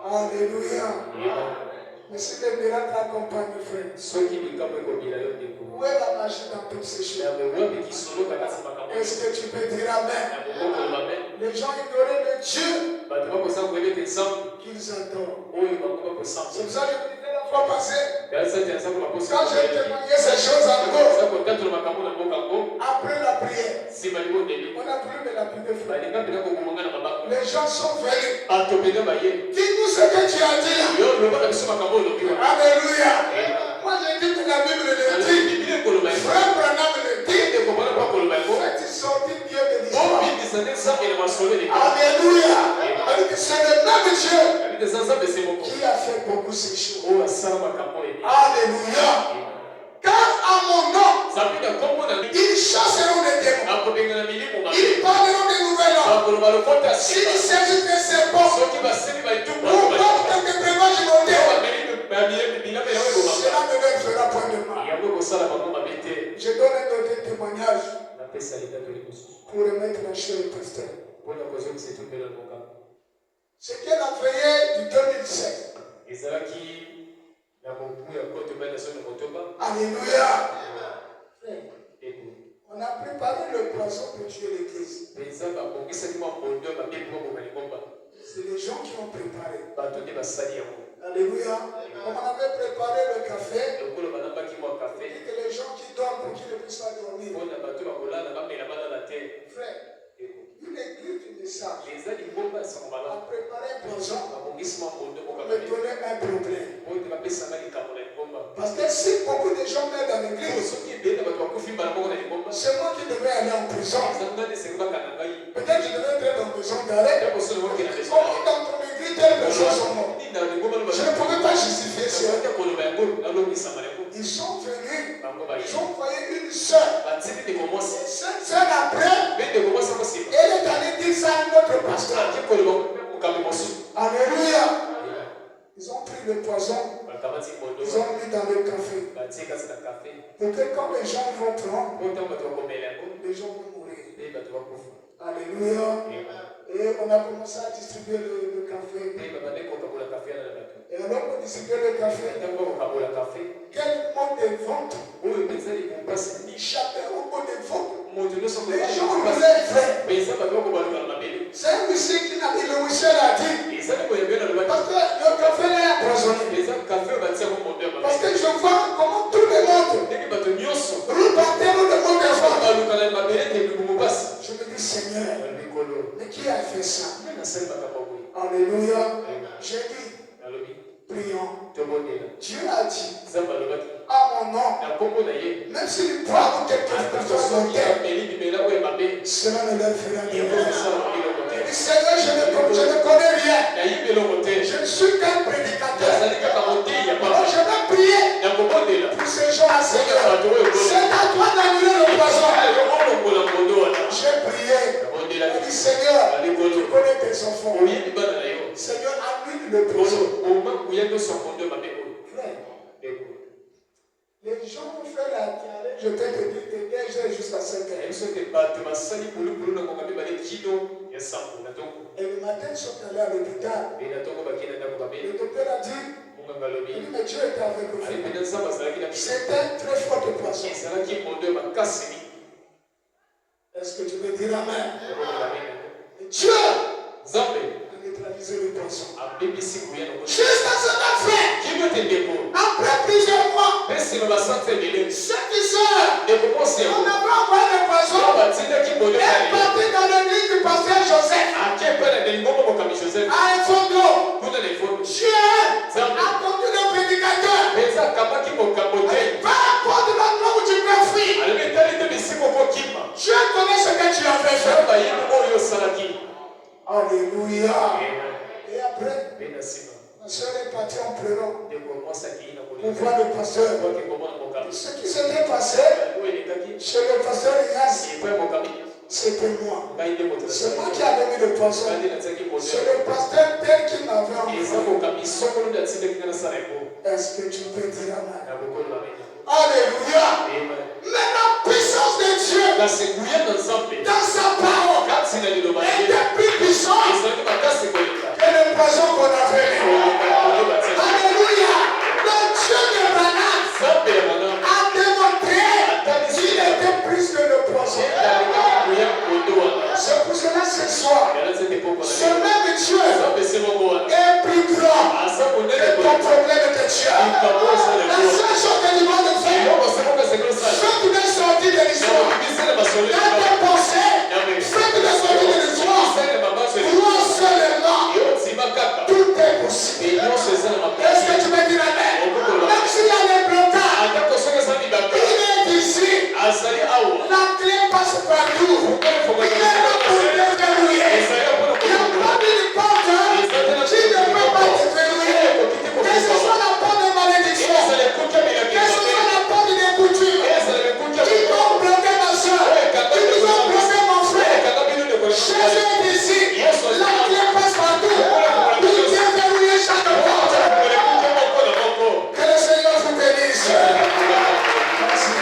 Alléluia. Mais si les miracles accompagnent, frère, où est la magie dans toutes ces choses? Est-ce que tu peux dire amen? Les gens ignoraient le Dieu qu'ils adorent. C'est pour ça que je vous disais la fois passée, quand j'ai témoigné ces choses encore, après la prière, on n'a plus de la prière. Les gens sont venus. Dis-nous ce que tu as dit là. Alléluia. Moi j'ai dit que la Bible le dit. Frère Branham le dit. Faites sortir Dieu de l'histoire. Alléluia. C'est le même Dieu qui a fait beaucoup ces choses. Alléluia. Car à mon nom, ils chasseront les démons. Ils parleront des nouvelles langues. S'il s'agit de serpents, ou d'autres quelques breuvages mortels, cela ne leur fera point de mal. Je donne un autre témoignage pour remettre la chair au pasteur. Ce qu'elle a fait du 2007. Alléluia. On a préparé le poisson pour tuer l'église. C'est les gens qui ont préparé. Alléluia. On avait préparé le café. Et que les gens qui dorment pour qu'ils ne puissent pas dormir. Frère, une église du message a préparé un poisson pour me donner un problème. l'église. C'est moi qui devais aller en prison. Peut-être que je devais être dans une maison d'arrêt. Comment dans ton église, telle personne sont morts? Je ne pouvais pas justifier ça. Ils sont venus. Ils ont envoyé une sœur. Cette sœur après, elle est allée dire ça à notre pasteur. Alléluia. Ils ont pris le poison. Ils ont mis dans le café. Pour que quand les gens vont prendre, les gens vont mourir. Alléluia. Et on a commencé à distribuer le café. Et alors qu'on distribuait le café, quel mot de vente? Chacun au mot de vente. Les gens voulaient faire. C'est un monsieur qui n'a dit, le monsieur l'a dit. Parce que le café est empoisonné. Parce que je vois comment tout le monde roule par terre le mot de vente. Je me dis, Seigneur, mais qui a fait ça? Alléluia. J'ai dit, prions. Dieu a dit, à mon nom, même s'il parle quelque chose de terre, cela ne leur fera rien. Seigneur, je ne connais rien. Je ne suis qu'un prédicateur. Alors je vais prier pour ces gens-là, Seigneur. C'est à toi d'annuler le poison. J'ai prié. J'ai dit, Seigneur, tu connais tes enfants. Seigneur, annule le poison. Les gens ont fait la diarrhée. Je peux te dire que déjà jusqu'à 5 heures. Et le matin, ils sont allés à l'hôpital. Le docteur a dit, mais Dieu était avec vous. C'était très fort de poisson. Est-ce que tu veux dire Amen? Dieu a neutralisé le poisson. Jusqu'à ce qu'on fait. Après plusieurs mois, ceux qui sont, on n'a pas envoyé le poisson. Elle est partie dans l'église du pasteur Joseph. À un fondo. Dieu a conduit le prédicateur. Pas importe l'endroit où tu peux fuir. Dieu connaît ce que tu as fait. Alléluia. Et après, ma soeur est partie en pleurant pour voir le pasteur. Ce qui s'était passé chez le pasteur Ignace, c'était moi. C'est moi qui avais mis le poisson. C'est le pasteur tel qu'il m'avait envoyé. Est-ce que tu peux dire Amen? Alléluia. Mais la puissance de Dieu dans sa parole était plus puissante que le poison qu'on avait mis. Alléluia. Le Dieu de Branham a démontré qu'il était plus que le poison. C'est pour cela ce soir, ce même Dieu est plus grand que ton problème que tu as. La seule chose que tu dois faire, fais-tu de sortir de l'histoire. Dans tes pensées, fais-tu de sortir de l'histoire. Crois seulement. Tout est possible. Est-ce que tu veux dire Amen? Même s'il y a des blocages, il est ici. La clé passe partout. Il est là pour déverrouiller. Il n'y a pas d'une porte qui ne peut pas déverrouiller. Que ce soit la porte de malédiction, que ce soit la porte des coutumes, qui t'ont bloqué ma soeur, qui nous ont bloqué mon frère. Jésus est ici. La clé passe partout. Pour déverrouiller chaque porte. Que le Seigneur vous bénisse. Merci.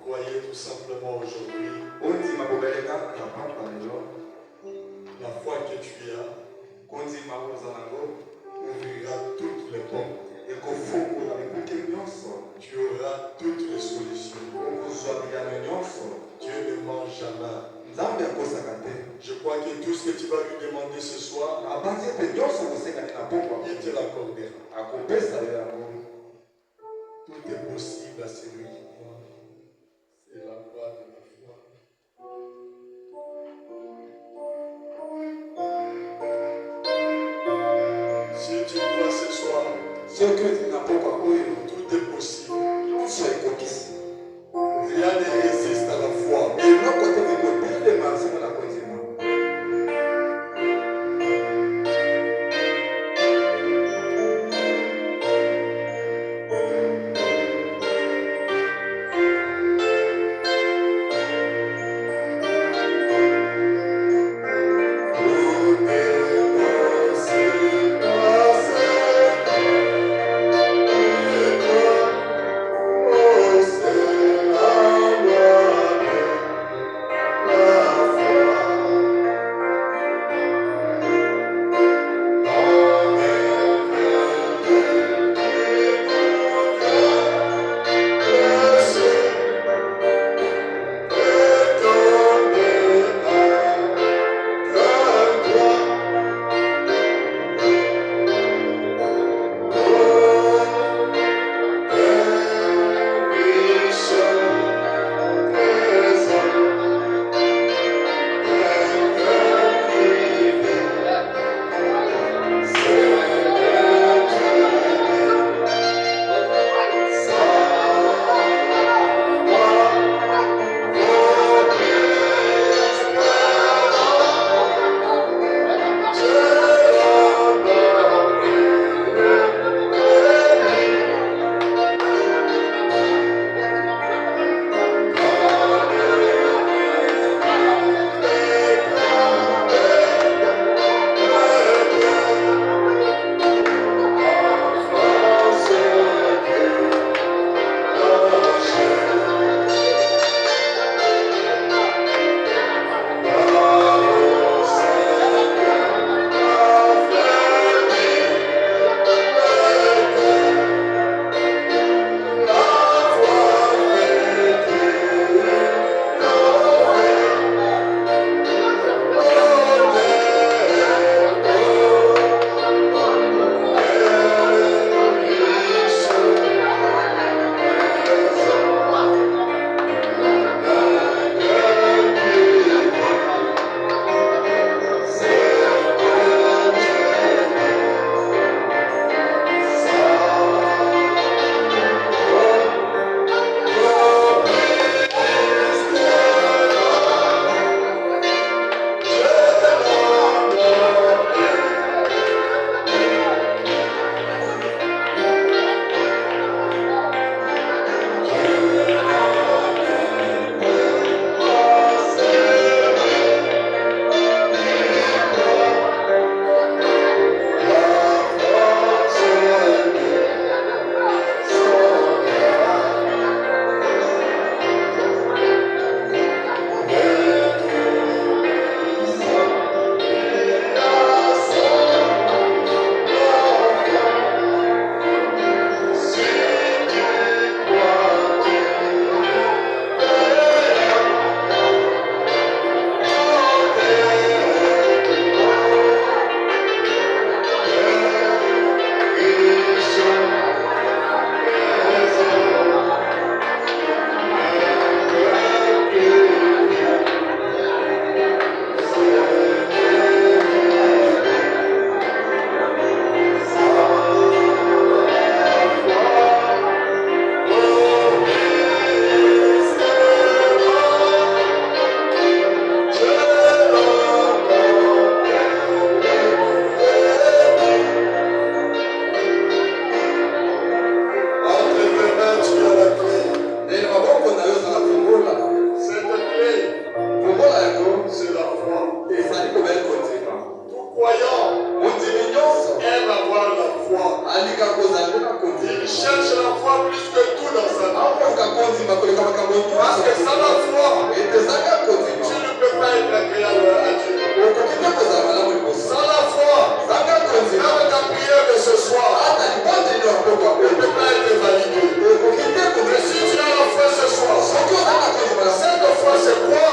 Croyez tout simplement aujourd'hui la foi que tu as ouvrira toutes les portes. Tu auras toutes les solutions. Dieu ne ment jamais. Je crois que tout ce que tu vas lui demander ce soir, il te l'accordera. Tout est possible à celui qui croit. C'est la foi de la foi. Si tu crois ce soir, tout est possible. Rien ne résiste à la foi. Il cherche la foi plus que tout dans sa vie. Parce que sans la foi, tu ne peux pas être agréable à Dieu. Sans la foi, même ta prière de ce soir ne peut pas être validée. Mais si tu as la foi ce soir, cette foi c'est quoi?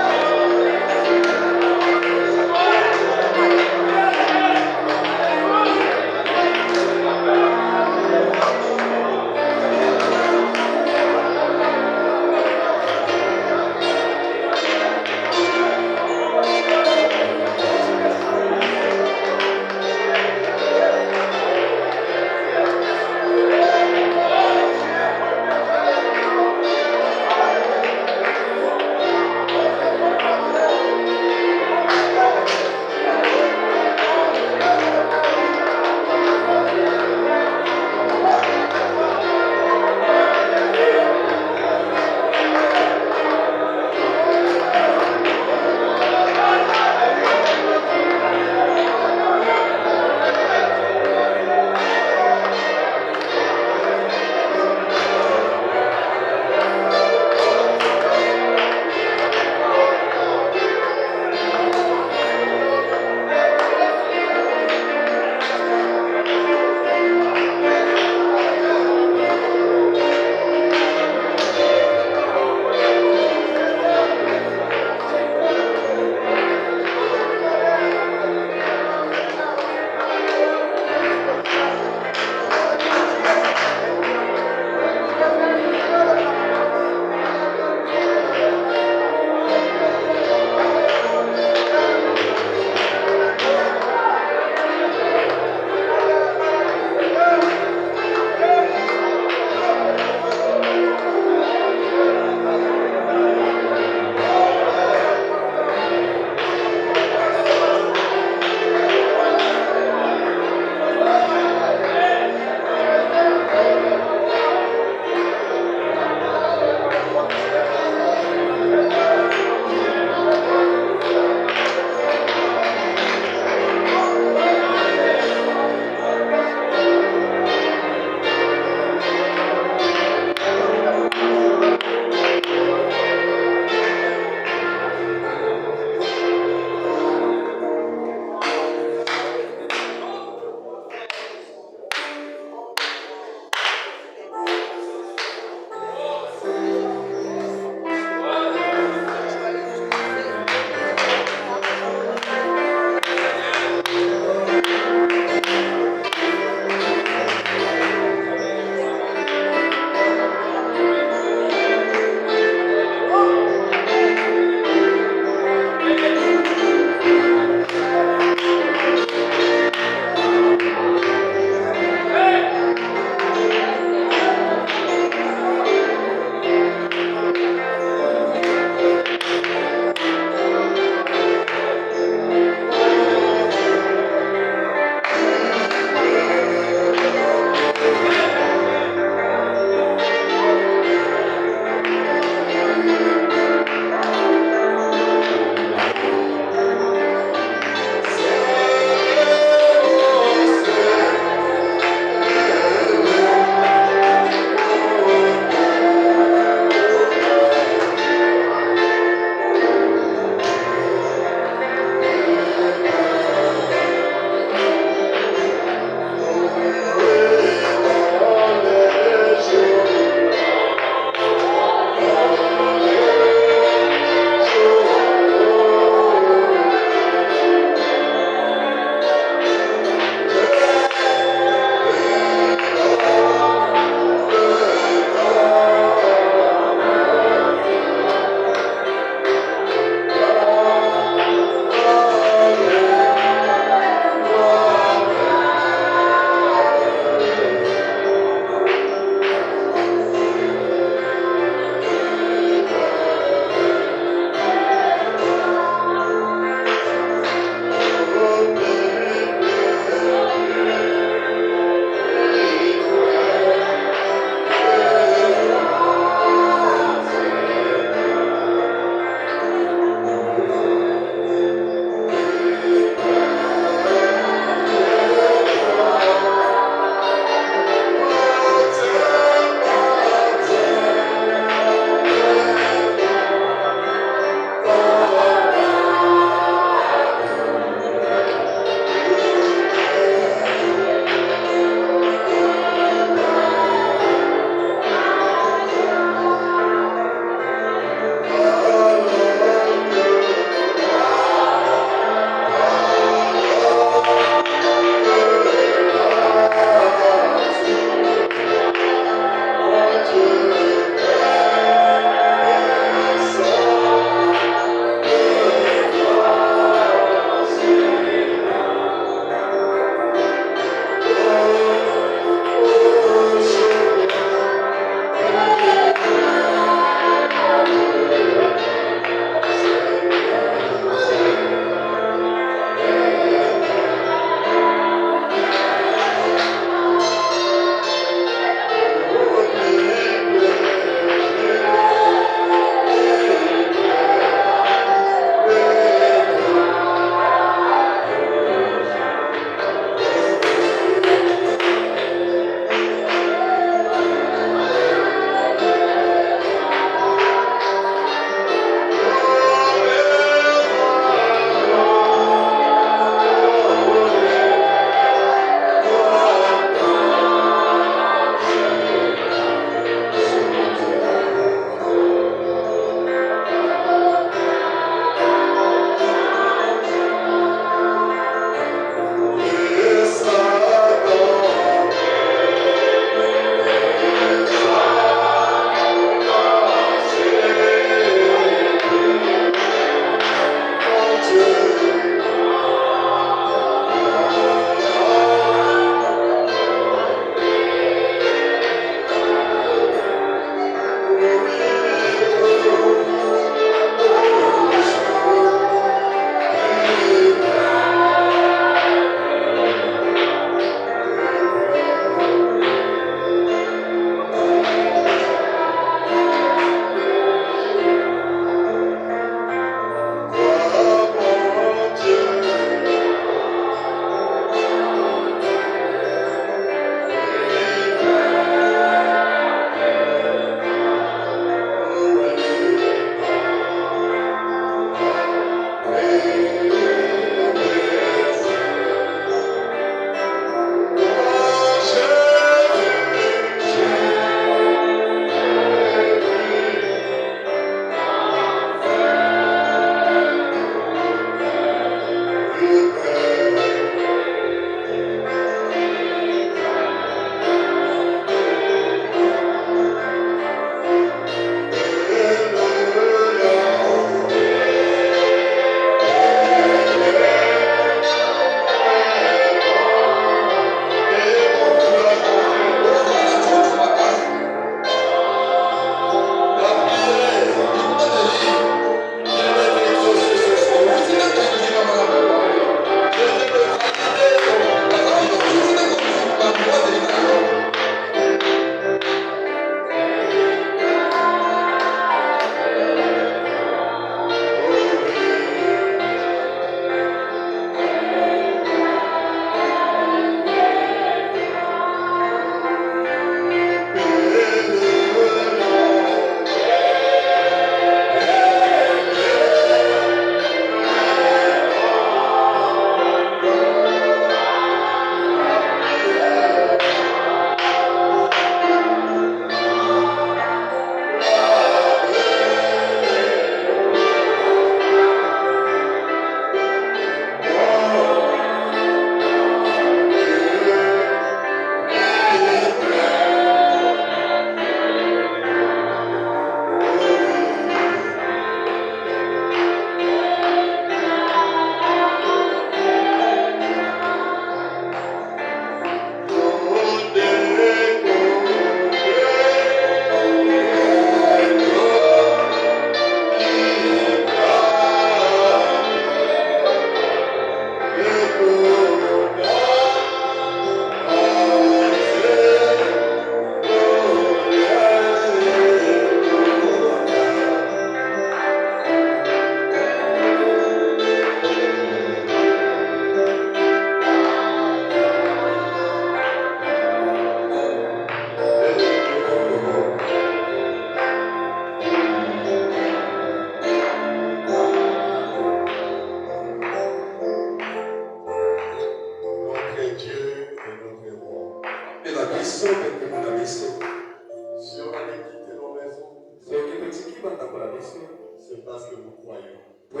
C'est parce que nous croyons que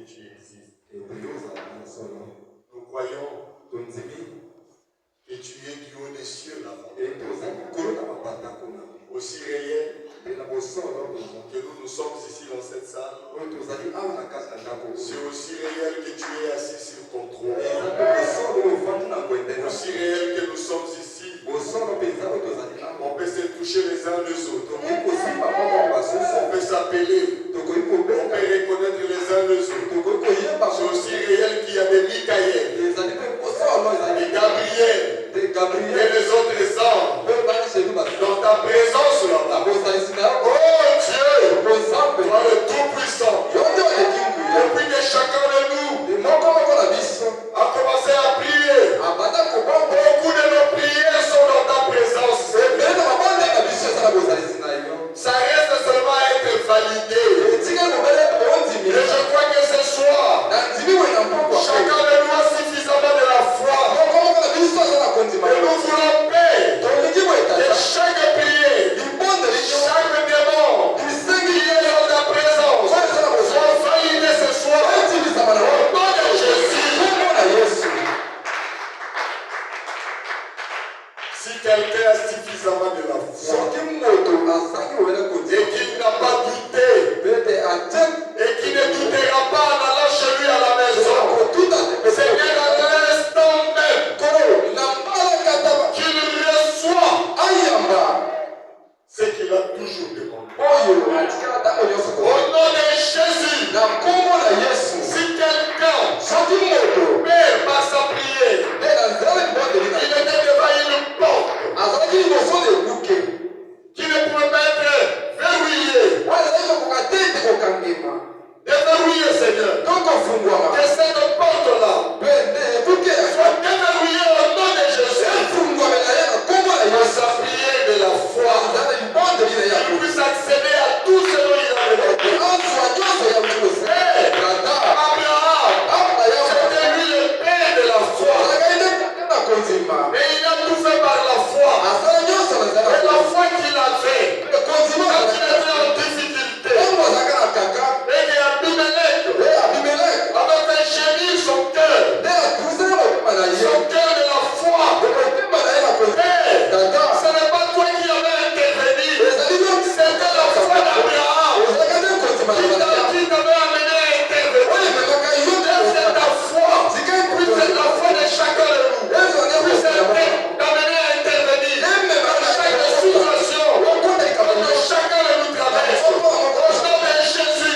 tu existes. Nous croyons que tu es du haut des cieux là-bas. Aussi réel que nous sommes ici dans cette salle. C'est aussi réel que tu es assis sur ton trône. Aussi réel que nous sommes ici. On peut se toucher les uns les autres. On peut s'appeler. On peut reconnaître les uns les autres. C'est aussi réel qu'il y a des Michael, des Gabriel et les autres anges dans ta présence là-bas. Oh Dieu, toi le Tout-Puissant, depuis que chacun de nous a commencé à prier, beaucoup de nos prières sont dans ta présence. Ça reste seulement à être validé. Et je crois que ce soir, chacun de nous a suffisamment de la foi. Et nous voulons paix de chaque prière, chaque demande qui est dans ta présence. Sois validé ce soir. Au nom de Jésus. Si quelqu'un a suffisamment de la foi et qu'il n'a pas douté et qui ne doutera pas en allant chez lui à la maison, c'est bien à l'instant même qu'il reçoit ce qu'il a toujours demandé. Au nom de Jésus, si quelqu'un perd par sa prière, il était devant une porte qui ne pouvait pas être verrouillée. Déverrouillée, Seigneur. Que cette porte-là soit déverrouillée au nom de Jésus. Par sa prière de la foi, il puisse accéder à tout ce dont il a demandé. Abraham, c'était lui le père de la foi. Mais il a tout fait par la foi. Et la foi qu'il avait, quand il était en difficulté, et qu'Abimelech avait fait gémir son cœur de la foi. Ce n'est pas toi qui avais intervenu, c'était la foi d'Abraham qui t'avait amené à intervenir. C'est ta foi, puis c'est la foi de chacun de nous, puis c'est t'amener à intervenir dans chaque situation que chacun de nous traverse. Au nom de Jésus,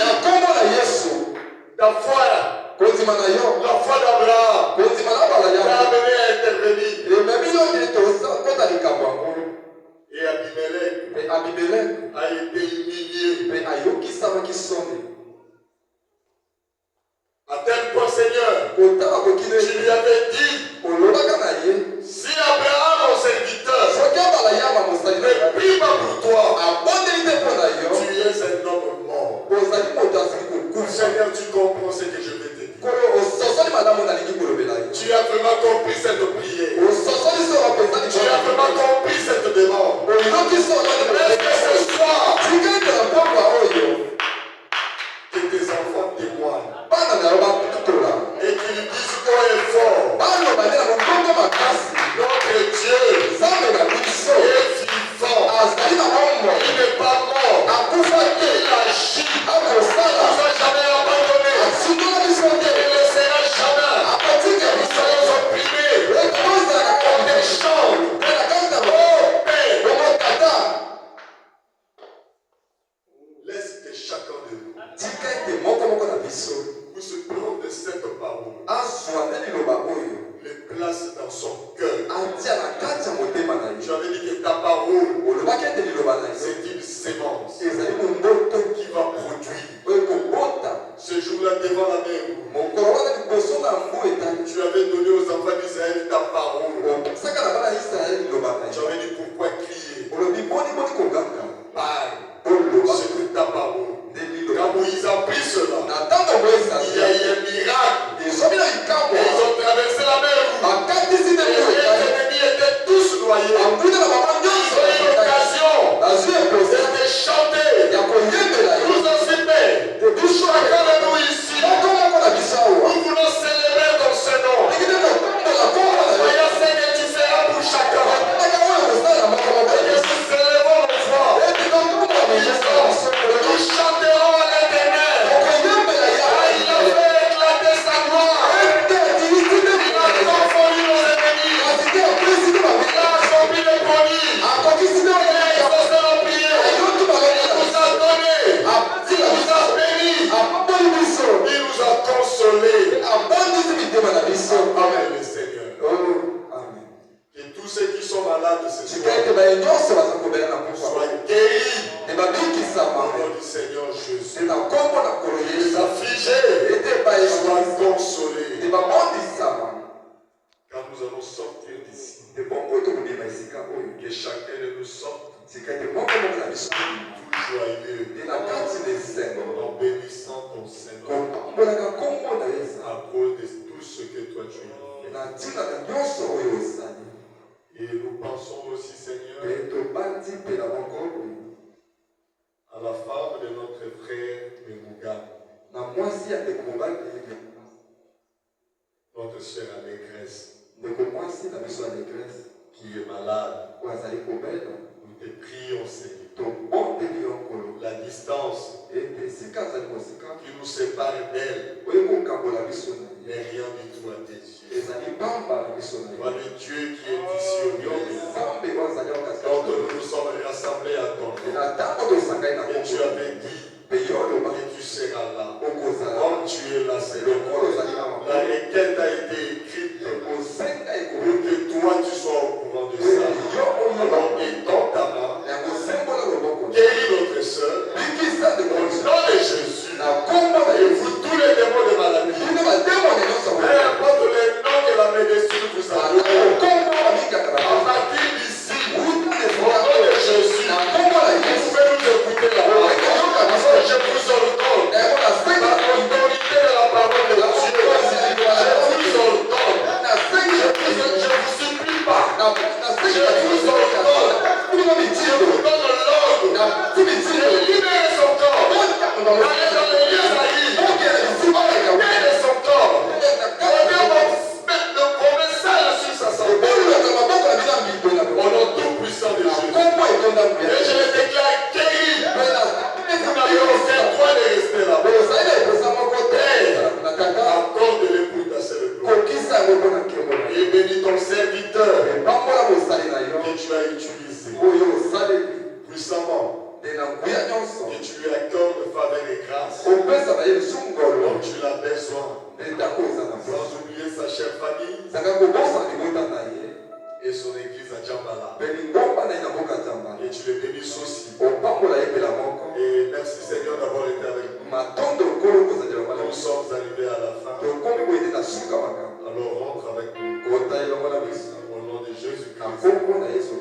ta foi, la foi d'Abraham t'a amené à intervenir. Et Abimelech a été humilié. À tel point, Seigneur, tu lui avais dit, si Abraham, mon serviteur, ne prie pas pour toi, tu es un homme mort. Seigneur, tu comprends ce que je vais te dire. Tu as vraiment compris cette prière. Tu as vraiment compris cette demande. Est-ce que ce soir, que tes enfants témoignent et qu'ils disent haut et fort, notre Dieu est vivant, il n'est pas mort, il agit, il ne nous a jamais abandonné, il ne laissera jamais, nous serons opprimés, on déchante, oh Père, laisse que chacun de nous puisse prendre cette parole, les place dans son cœur. Tu avais dit que ta parole, c'est une sémence qui va produire. Ce jour-là, devant la mer, tu avais donné aux enfants d'Israël ta parole. Tu avais dit pourquoi crier. Parle. C'est ta parole. Quand Moïse a pris cela, il y a eu un miracle. Et ils ont traversé la mer. Et les ennemis étaient tous noyés. Ils ont eu l'occasion de chanter. Nous aussi malades ce soir Chikaete bayenyonso bazakobela na kufa. soient guéris Ebabikisama. au nom du Seigneur Jésus. Ena kombo na kolo Les Yesu. affligés Ete soient bayebisa. consolés. Ebabondisama. Quand nous allons sortir d'ici, Ebongo tokobima esika oyo. que chacun de nous sorte Chikaete moko moko na biso. tout joyeux Ena kati na esengo. en bénissant ton Seigneur Kopambolaka kombo na Yesu. à cause de tout ce que toi tu as fait. Na ntina na nyonso oyo osali. Et nous pensons aussi, Seigneur, Mpe tobandi mpe na mokolo à la femme de notre frère Memouga, na mwasi ya ndeko mobali notre sœur Allégresse, ndeko mwasi na biso ya negrese qui est malade. oyo azali kobela Nous te prions, Seigneur. tobondeli yo nkolo La distance ete esika azali mosika qui nous sépare d'elle oyo kokambola biso na ye n'est rien du tout à tes yeux. ezali pamba na biso na Toi, ye le Dieu qui est ici au milieu de nous, nzambe oyo azali quand okasikana nous nous sommes rassemblés à ton nom, na ntango tosangai na et tu kombo avais dit mpe yo oloba que tu seras là. okozala Comme tu es là, Seigneur. lokolo ozali na La makolo requête a été écrite kosenga pour ekoki que toi tu sois au courant de oyo ça. yo oyoba Alors, étends ta main, ya kosembola loboko guéris notre sœur, bikisa ndeko au na biso nom de Jésus, na kombo na et yesu vous tous les démons de maladie, bino bademone nyonso peu importe les noms que la médecine vous a donnés, kombo babikaka na à biso partir d'ici, wuta au nom de Jésus, na kombo na vous yesu pouvez nous écouter là-bas. Parce que je vous ordonne, yango par nasengi l'autorité de la parole de Dieu, je vous ordonne, je vous supplie pas, je vous donne l'ordre de libérer son corps, d'aller dans les lieux haïs, de son corps, on met ça sur sa santé, au nom tout puissant de Jésus. Et je le déclare guéri. Vous n'avez aucun droit de rester là-bas. Accorde-le pour ta célébration. Et bénis ton serviteur que tu as utilisé puissamment. Que tu lui accordes faveur et grâce. Comme tu l'as besoin. Sans oublier sa chère famille et son église à Djambala. Et tu les bénisses aussi. Et merci Seigneur d'avoir été avec nous. Nous sommes arrivés à la fin. Alors rentre avec nous. Au nom de Jésus-Christ.